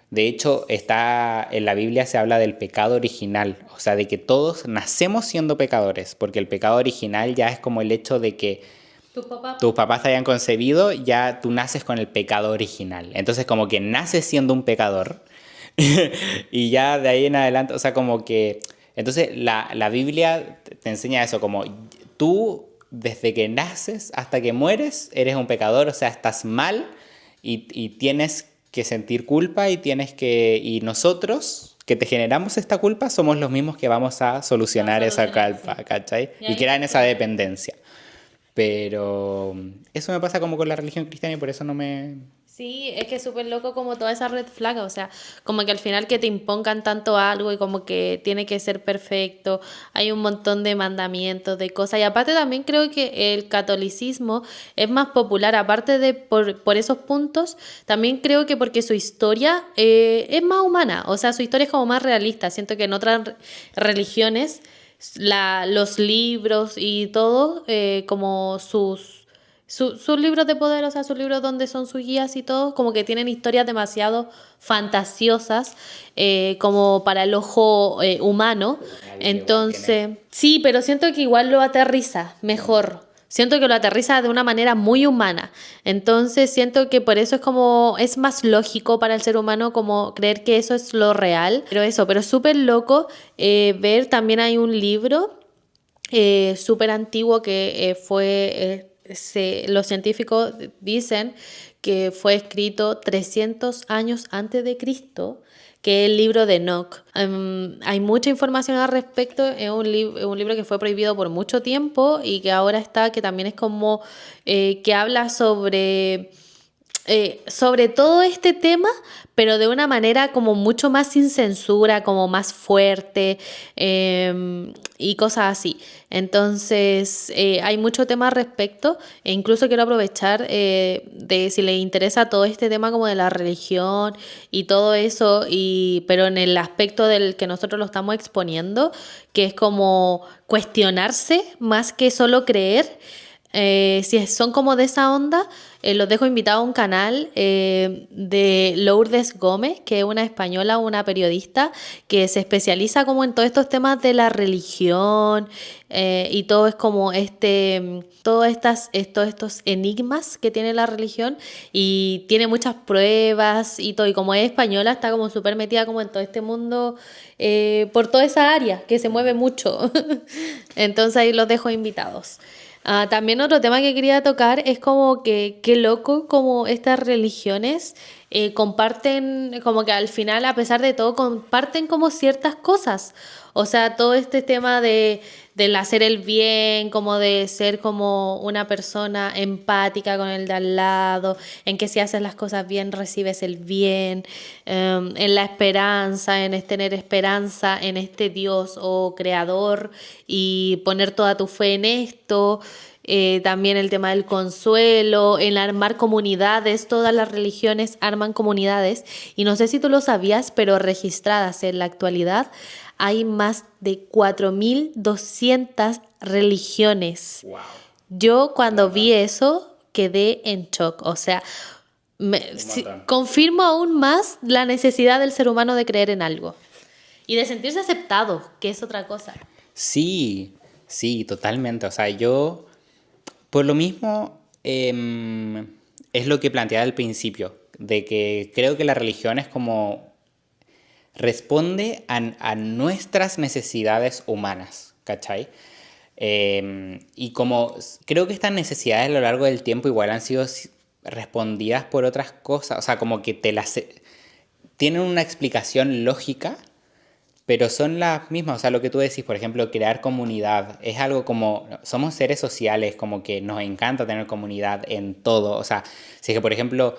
De hecho, en la Biblia se habla del pecado original, o sea, de que todos nacemos siendo pecadores, porque el pecado original ya es como el hecho de que tus papás te hayan concebido, ya tú naces con el pecado original. Entonces, como que naces siendo un pecador y ya de ahí en adelante, o sea, como que... Entonces, la Biblia te enseña eso, como tú, desde que naces hasta que mueres, eres un pecador, o sea, estás mal y tienes que sentir culpa y nosotros que te generamos esta culpa somos los mismos que vamos a solucionar esa culpa, ¿cachai? Y crean esa dependencia. Pero eso me pasa como con la religión cristiana y por eso no me... Sí, es que es súper loco como toda esa red flag, o sea, como que al final que te impongan tanto algo y como que tiene que ser perfecto, hay un montón de mandamientos, de cosas, y aparte también creo que el catolicismo es más popular, aparte de por esos puntos, también creo que porque su historia es más humana, o sea, su historia es como más realista, siento que en otras religiones los libros y todo, como sus libros de poder, o sea, sus libros donde son sus guías y todo, como que tienen historias demasiado fantasiosas como para el ojo humano. Entonces, sí, pero siento que igual lo aterriza mejor. Siento que lo aterriza de una manera muy humana. Entonces siento que por eso es más lógico para el ser humano como creer que eso es lo real. Pero es súper loco ver, también hay un libro súper antiguo que los científicos dicen que fue escrito 300 años antes de Cristo, que es el libro de Enoch. Hay mucha información al respecto, es un libro que fue prohibido por mucho tiempo y que ahora está, que también es como que habla sobre todo este tema, pero de una manera como mucho más sin censura, como más fuerte y cosas así. Entonces, hay mucho tema al respecto e incluso quiero aprovechar de si les interesa todo este tema como de la religión y todo eso, pero en el aspecto del que nosotros lo estamos exponiendo, que es como cuestionarse más que solo creer. Si son como de esa onda, los dejo invitados a un canal de Lourdes Gómez, que es una española, una periodista que se especializa como en todos estos temas de la religión y todo es como todos estos enigmas que tiene la religión y tiene muchas pruebas y todo, y como es española está como súper metida como en todo este mundo por toda esa área que se mueve mucho. Entonces ahí los dejo invitados. También otro tema que quería tocar es como que qué loco como estas religiones comparten, como que al final a pesar de todo comparten como ciertas cosas, o sea, todo este tema del hacer el bien, como de ser como una persona empática con el de al lado, en que si haces las cosas bien recibes el bien, en la esperanza, tener esperanza en este Dios o creador y poner toda tu fe en esto. También el tema del consuelo, el armar comunidades, todas las religiones arman comunidades y no sé si tú lo sabías, pero registradas en la actualidad hay más de 4.200 religiones. Wow. Yo cuando vi eso quedé en shock, o sea, confirmo aún más la necesidad del ser humano de creer en algo. Y de sentirse aceptado, que es otra cosa. Sí, sí, totalmente. O sea, yo, por lo mismo, es lo que planteaba al principio, de que creo que la religión es como responde a nuestras necesidades humanas, ¿cachai? Y como creo que estas necesidades a lo largo del tiempo igual han sido respondidas por otras cosas, o sea, como que tienen una explicación lógica, pero son las mismas, o sea, lo que tú decís, por ejemplo, crear comunidad, es algo como, somos seres sociales, como que nos encanta tener comunidad en todo, o sea, si es que, por ejemplo,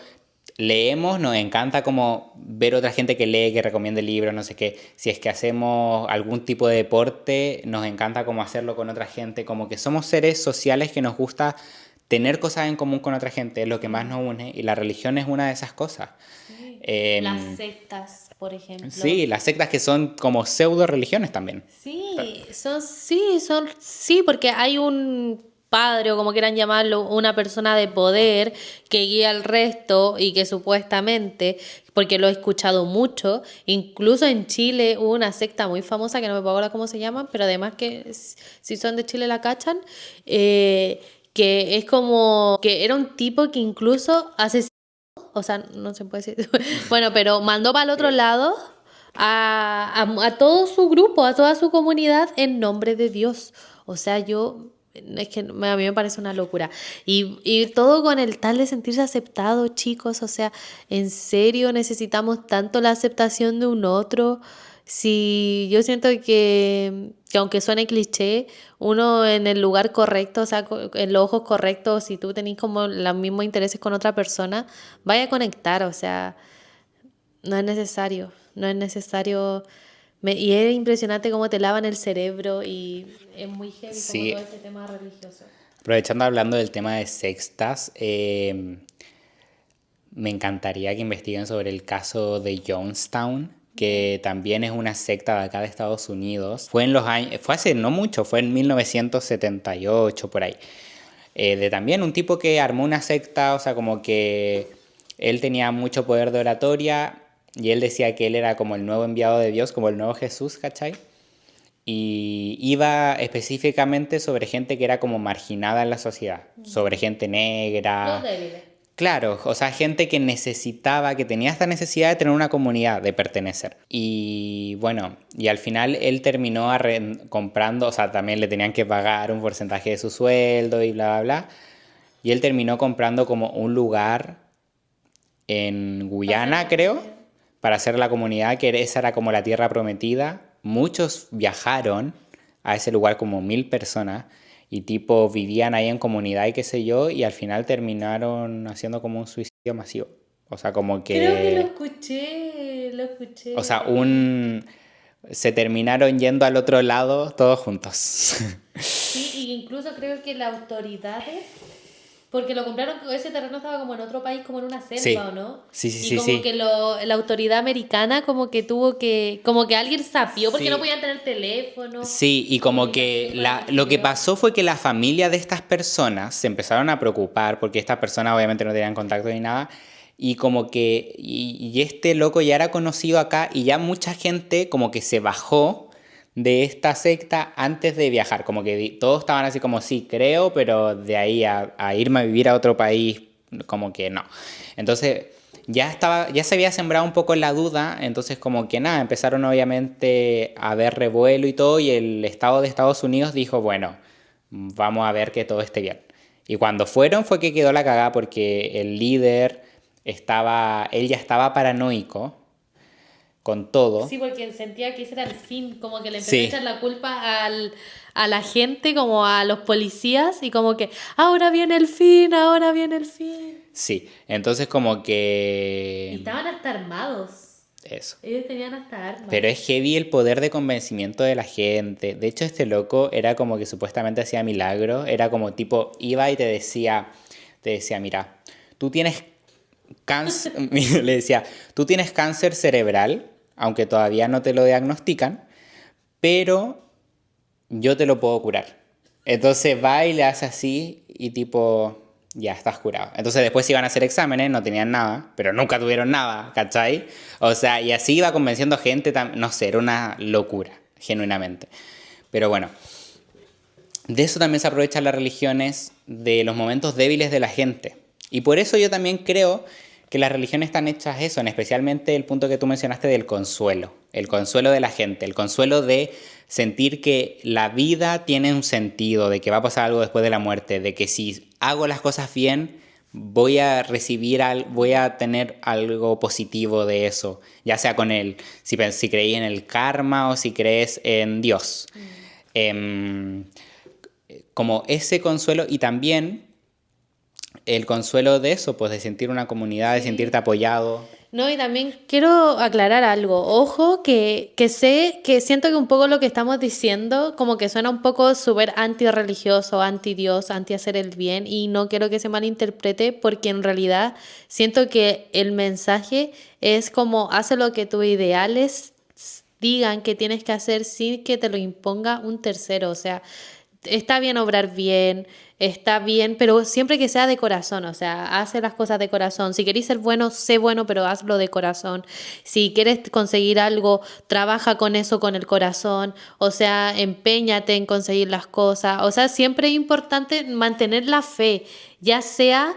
leemos, nos encanta como ver otra gente que lee, que recomiende libros, no sé qué, si es que hacemos algún tipo de deporte, nos encanta como hacerlo con otra gente, como que somos seres sociales que nos gusta tener cosas en común con otra gente, es lo que más nos une, y la religión es una de esas cosas. Sí. Las Eh, sectas, por ejemplo. Sí, las sectas que son como pseudo religiones también. Sí, porque hay un padre o como quieran llamarlo, una persona de poder que guía al resto y que supuestamente, porque lo he escuchado mucho, incluso en Chile hubo una secta muy famosa que no me puedo acordar cómo se llama, pero además que si son de Chile la cachan, que es como que era un tipo que incluso asesinó, o sea, no se puede decir, bueno, pero mandó para el otro lado a todo su grupo, a toda su comunidad en nombre de Dios. O sea, es que a mí me parece una locura. Y todo con el tal de sentirse aceptado, chicos. O sea, en serio necesitamos tanto la aceptación de un otro. Si yo siento que aunque suene cliché, uno en el lugar correcto, o sea, en los ojos correctos, si tú tenés como los mismos intereses con otra persona, vaya a conectar, o sea, no es necesario, no es necesario. Y es impresionante cómo te lavan el cerebro y es muy heavy como Sí, todo este tema religioso. aprovechando hablando del tema de sextas, me encantaría que investiguen sobre el caso de Jonestown, que también es una secta de acá de Estados Unidos. Fue en los años, fue hace no mucho, fue en 1978 por ahí. De también un tipo que armó una secta, o sea, como que él tenía mucho poder de oratoria y él decía que él era como el nuevo enviado de Dios, como el nuevo Jesús, ¿cachai? Y iba específicamente sobre gente que era como marginada en la sociedad, sobre gente Los negra. débiles. Claro, o sea, gente que necesitaba, que tenía esta necesidad de tener una comunidad, de pertenecer. Y bueno, y al final él terminó comprando, o sea, también le tenían que pagar un porcentaje de su sueldo y bla, bla, bla. Y él terminó comprando como un lugar en Para hacer Guyana, la creo, comunidad. para hacer la comunidad, que esa era como la tierra prometida. Muchos viajaron a ese lugar, como 1000 personas, y tipo vivían ahí en comunidad y qué sé yo, y al final terminaron haciendo como un suicidio masivo. O sea, como Creo que que... lo O sea, escuché. se terminaron yendo al otro lado todos juntos. Sí, y incluso creo que las autoridades, porque lo compraron, ese terreno estaba como en otro país, como en una selva, ¿o Sí, no? sí, sí, Y sí, como sí. que la autoridad americana como que tuvo que, como que alguien sapió porque no Sí. podían tener teléfono, Sí, y como que comunicación con el lo que exterior. pasó fue que la familia de estas personas se empezaron a preocupar porque estas personas obviamente no tenían contacto ni nada y como que y este loco ya era conocido acá y ya mucha gente como que se bajó de esta secta antes de viajar, como que todos estaban así como sí, creo, pero de ahí a irme a vivir a otro país como que no. Entonces ya se había sembrado un poco la duda, entonces como que nada, empezaron obviamente a ver revuelo y todo, y el Estado de Estados Unidos dijo, bueno, vamos a ver que todo esté bien. Y cuando fueron fue que quedó la cagada porque el líder él ya estaba paranoico con todo. Sí, porque sentía que ese era el fin, como que le empezó a echar Sí, la culpa a la gente, como a los policías, y como que ahora viene el fin, ahora viene el fin. sí. Entonces como Y que... estaban hasta armados. Eso. Ellos tenían hasta Pero armas. es heavy el poder de convencimiento de la gente. De hecho, este loco era como que supuestamente hacía milagros. Era como tipo, iba y te decía, mira, tú tienes cáncer, le decía, tú tienes cáncer cerebral, aunque todavía no te lo diagnostican, pero yo te lo puedo curar. Entonces va y le hace así y tipo, ya estás curado. Entonces después iban a hacer exámenes, no tenían nada, pero nunca tuvieron nada, ¿cachai? O sea, y así iba convenciendo a gente, no sé, era una locura, genuinamente. Pero bueno, de eso también se aprovechan las religiones, de los momentos débiles de la gente. Y por eso yo también creo que las religiones están hechas eso, en especialmente el punto que tú mencionaste del consuelo. El consuelo de la gente, el consuelo de sentir que la vida tiene un sentido, de que va a pasar algo después de la muerte, de que si hago las cosas bien, voy a recibir, voy a tener algo positivo de eso, ya sea con él, si creí en el karma o si crees en Dios. Como ese consuelo y también el consuelo de eso, pues de sentir una comunidad, de sentirte apoyado. No, y también quiero aclarar algo. Ojo, que siento que un poco lo que estamos diciendo como que suena un poco súper antirreligioso, anti-Dios, anti-hacer el bien, y no quiero que se malinterprete porque en realidad siento que el mensaje es como hace lo que tus ideales digan que tienes que hacer sin que te lo imponga un tercero. O sea, está bien obrar bien, está bien, pero siempre que sea de corazón, o sea, hace las cosas de corazón. Si querés ser bueno, sé bueno, pero hazlo de corazón. Si quieres conseguir algo, trabaja con eso con el corazón, o sea, empeñate en conseguir las cosas. O sea, siempre es importante mantener la fe, ya sea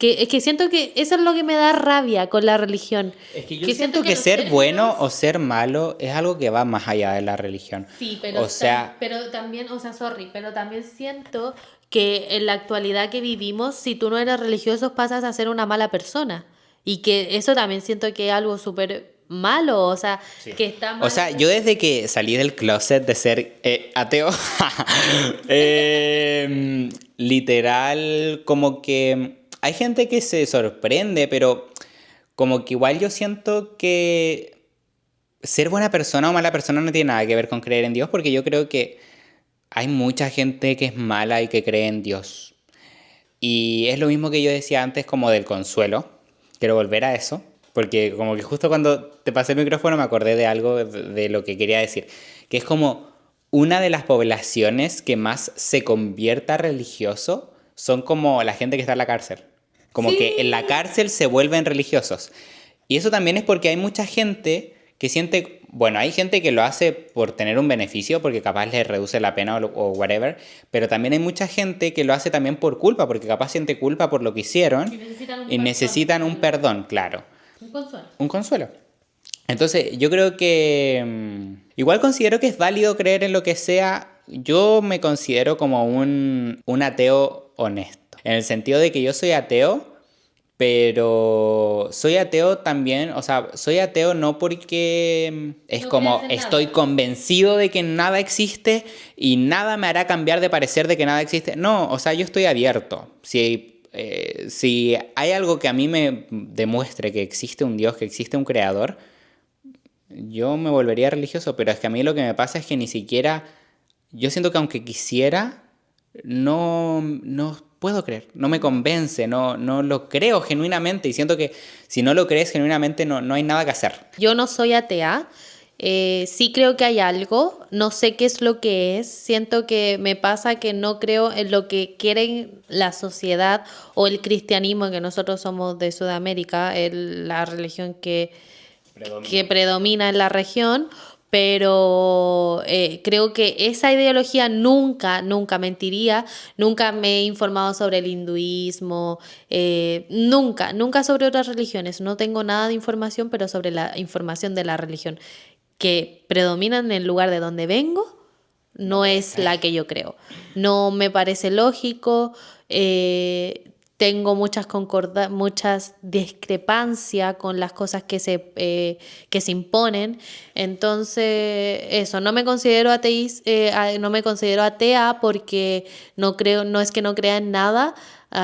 es que siento que eso es lo que me da rabia con la religión. Es que yo siento que ser bueno o ser malo es algo que va más allá de la religión. Sí, pero, pero también, o sea, sorry, pero también siento que en la actualidad que vivimos, si tú no eres religioso, pasas a ser una mala persona. Y que eso también siento que es algo súper malo, o sea, sí. Que está mal. O sea, yo desde que salí del closet de ser ateo, literal, como que hay gente que se sorprende, pero como que igual yo siento que ser buena persona o mala persona no tiene nada que ver con creer en Dios, porque yo creo que hay mucha gente que es mala y que cree en Dios. Y es lo mismo que yo decía antes como del consuelo. Quiero volver a eso, porque como que justo cuando te pasé el micrófono me acordé de algo de lo que quería decir, que es como una de las poblaciones que más se convierta religioso son como la gente que está en la cárcel. Como sí. Que en la cárcel se vuelven religiosos. Y eso también es porque hay mucha gente que siente... Bueno, hay gente que lo hace por tener un beneficio, porque capaz les reduce la pena o whatever, pero también hay mucha gente que lo hace también por culpa, porque capaz siente culpa por lo que hicieron y necesitan un perdón, claro. Un consuelo. Un consuelo. Entonces, yo creo que... igual considero que es válido creer en lo que sea. Yo me considero como un ateo honesto. En el sentido de que yo soy ateo, pero soy ateo también, o sea, soy ateo no porque es no como estoy convencido de que nada existe y nada me hará cambiar de parecer de que nada existe. No, o sea, yo estoy abierto. Si hay algo que a mí me demuestre que existe un Dios, que existe un creador, yo me volvería religioso, pero es que a mí lo que me pasa es que ni siquiera, yo siento que aunque quisiera, no puedo creer, no me convence, no lo creo genuinamente y siento que si no lo crees genuinamente no hay nada que hacer. Yo no soy atea, sí creo que hay algo, no sé qué es lo que es, siento que me pasa que no creo en lo que quiere la sociedad o el cristianismo, que nosotros somos de Sudamérica, la religión que predomina en la región. Pero creo que esa ideología nunca mentiría, nunca me he informado sobre el hinduismo, nunca sobre otras religiones, no tengo nada de información, pero sobre la información de la religión que predomina en el lugar de donde vengo, no es la que yo creo, no me parece lógico, tengo muchas discrepancias con las cosas que se imponen. Entonces, eso, no me considero atea porque no es que no crea en nada.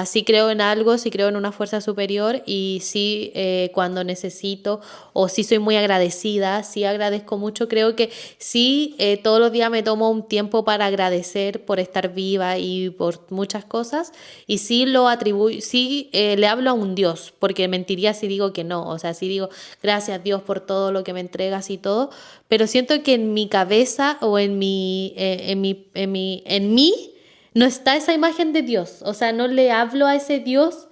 Sí creo en algo, sí creo en una fuerza superior y sí cuando necesito o sí soy muy agradecida, sí agradezco mucho, creo que sí todos los días me tomo un tiempo para agradecer por estar viva y por muchas cosas y sí lo atribuyo, sí le hablo a un Dios, porque mentiría si digo que no, o sea, si digo gracias Dios por todo lo que me entregas y todo, pero siento que en mi cabeza o en mí no está esa imagen de Dios. O sea, no le hablo a ese Dios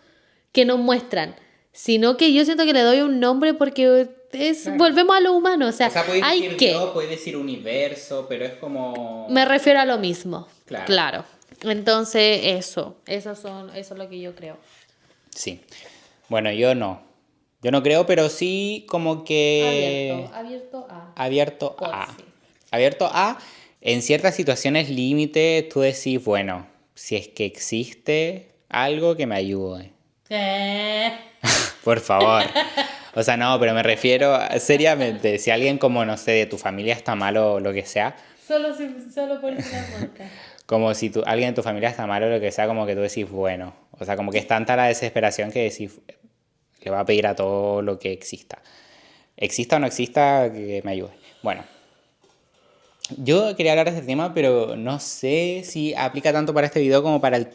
que nos muestran, sino que yo siento que le doy un nombre porque Claro. volvemos a lo humano. O sea, puede hay decir que. Dios, puede decir universo, pero es como... Me refiero a lo mismo. Claro. Entonces, eso es lo que yo creo. Sí. Bueno, yo no. Yo no creo, pero sí como que... Abierto a. Abierto Por a. sí. Abierto a, en ciertas situaciones límite, tú decís, bueno, si es que existe algo que me ayude. Por favor. O sea, no, pero me refiero seriamente, si alguien como, no sé, de tu familia está malo o lo que sea, Solo por eso la marca. como si alguien de tu familia está malo o lo que sea, como que tú decís, bueno, o sea, como que es tanta la desesperación que decís, le va a pedir a todo lo que exista. Exista o no exista, que me ayude. Bueno, yo quería hablar de este tema, pero no sé si aplica tanto para este video como para el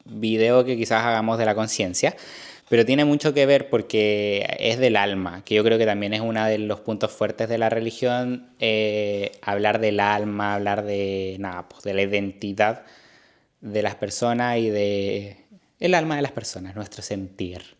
video que quizás hagamos de la conciencia. Pero tiene mucho que ver porque es del alma, que yo creo que también es uno de los puntos fuertes de la religión, hablar del alma, hablar de, nada, pues de la identidad de las personas y de el alma de las personas, nuestro sentir.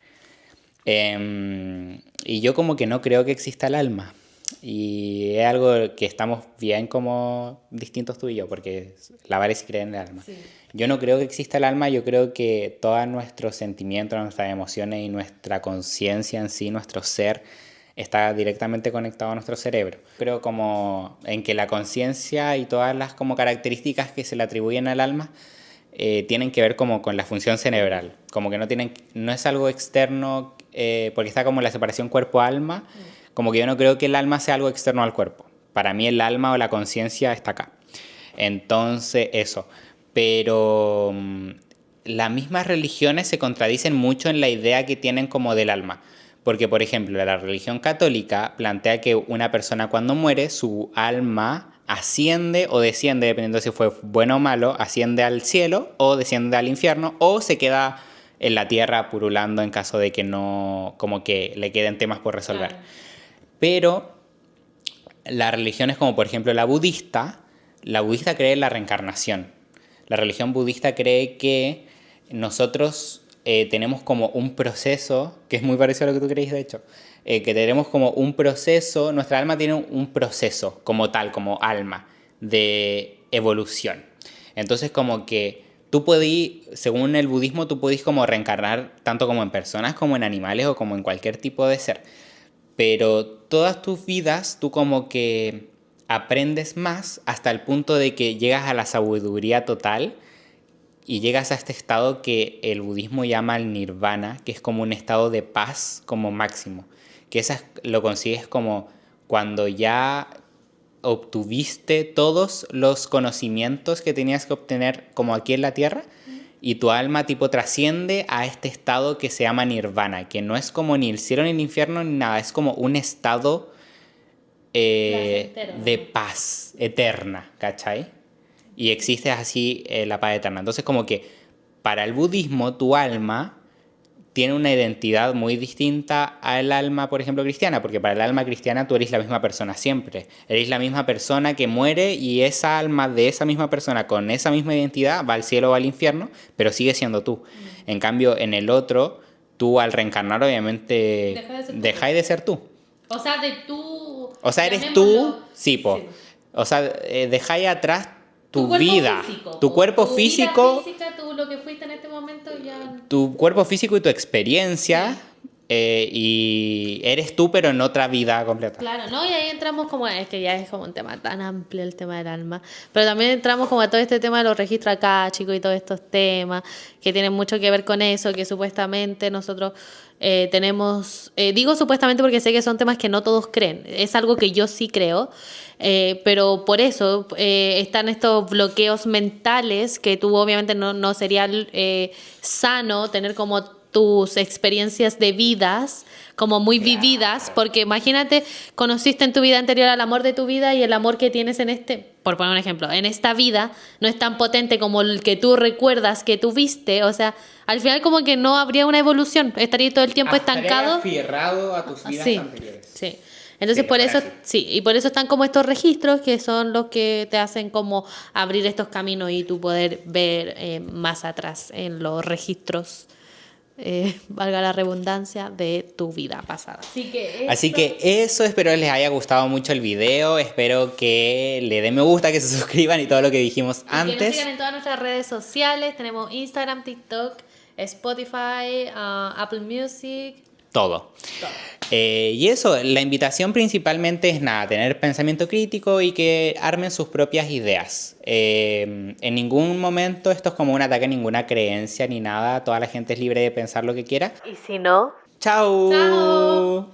Y yo como que no creo que exista el alma. Y es algo que estamos bien como distintos tú y yo, porque la Vale sí cree en el alma. Sí. Yo no creo que exista el alma, yo creo que todos nuestros sentimientos, nuestras emociones y nuestra conciencia en sí, nuestro ser, está directamente conectado a nuestro cerebro. Creo como en que la conciencia y todas las como características que se le atribuyen al alma tienen que ver como con la función cerebral, como que no es algo externo, porque está como la separación cuerpo-alma, como que yo no creo que el alma sea algo externo al cuerpo. Para mí el alma o la conciencia está acá. Entonces, eso. Pero las mismas religiones se contradicen mucho en la idea que tienen como del alma. Porque, por ejemplo, la religión católica plantea que una persona cuando muere, su alma asciende o desciende, dependiendo si fue bueno o malo, asciende al cielo o desciende al infierno o se queda en la tierra purulando en caso de que no, como que le queden temas por resolver. Claro. Pero las religiones como por ejemplo la budista cree en la reencarnación. La religión budista cree que nosotros tenemos como un proceso, que es muy parecido a lo que tú crees de hecho, que tenemos como un proceso, nuestra alma tiene un proceso como tal, como alma, de evolución. Entonces como que tú podís, según el budismo, tú podís como reencarnar tanto como en personas, como en animales o como en cualquier tipo de ser. Pero todas tus vidas tú como que aprendes más hasta el punto de que llegas a la sabiduría total y llegas a este estado que el budismo llama el nirvana, que es como un estado de paz como máximo. Que lo consigues como cuando ya obtuviste todos los conocimientos que tenías que obtener como aquí en la tierra y tu alma tipo trasciende a este estado que se llama nirvana, que no es como ni el cielo ni el infierno ni nada, es como un estado de paz eterna, ¿cachai? Y existe así la paz eterna. Entonces como que para el budismo tu alma tiene una identidad muy distinta al alma, por ejemplo, cristiana, porque para el alma cristiana tú eres la misma persona siempre. Eres la misma persona que muere y esa alma de esa misma persona con esa misma identidad va al cielo o al infierno, pero sigue siendo tú. En cambio, en el otro, tú al reencarnar obviamente dejáis de ser tú. O sea, de tú... O sea, eres tú, sí, po. Sí. O sea, dejáis atrás tu cuerpo vida, físico, tu cuerpo tu físico, vida física, tú lo que fuiste en este momento ya... tu cuerpo físico y tu experiencia, y eres tú pero en otra vida completa. Claro, ¿no? Y ahí entramos como, es que ya es como un tema tan amplio el tema del alma, pero también entramos como a todo este tema de los registros acá, chicos, y todos estos temas que tienen mucho que ver con eso, que supuestamente nosotros tenemos, digo supuestamente porque sé que son temas que no todos creen, es algo que yo sí creo, pero por eso están estos bloqueos mentales que tú obviamente no sería sano tener como tus experiencias de vidas como muy vividas, porque imagínate, conociste en tu vida anterior al amor de tu vida y el amor que tienes en por poner un ejemplo, en esta vida no es tan potente como el que tú recuerdas que tuviste, o sea, al final como que no habría una evolución, estaría todo el tiempo estancado. Estaría aferrado a tus vidas Sí, anteriores. sí. Entonces Sí, por mejor eso, así. sí, y por eso están como estos registros que son los que te hacen como abrir estos caminos y tú poder ver más atrás en los registros, valga la redundancia, de tu vida pasada. Así que Así que eso, espero les haya gustado mucho el video, espero que le den me gusta, que se suscriban y todo lo que dijimos y que nos antes. sigan en todas nuestras redes sociales. Tenemos Instagram, TikTok, Spotify, Apple Music. Todo. Todo. Y eso, la invitación principalmente es nada, tener pensamiento crítico y que armen sus propias ideas. En ningún momento esto es como un ataque a ninguna creencia ni nada, toda la gente es libre de pensar lo que quiera. Y si no, ¡Chao! ¡chao!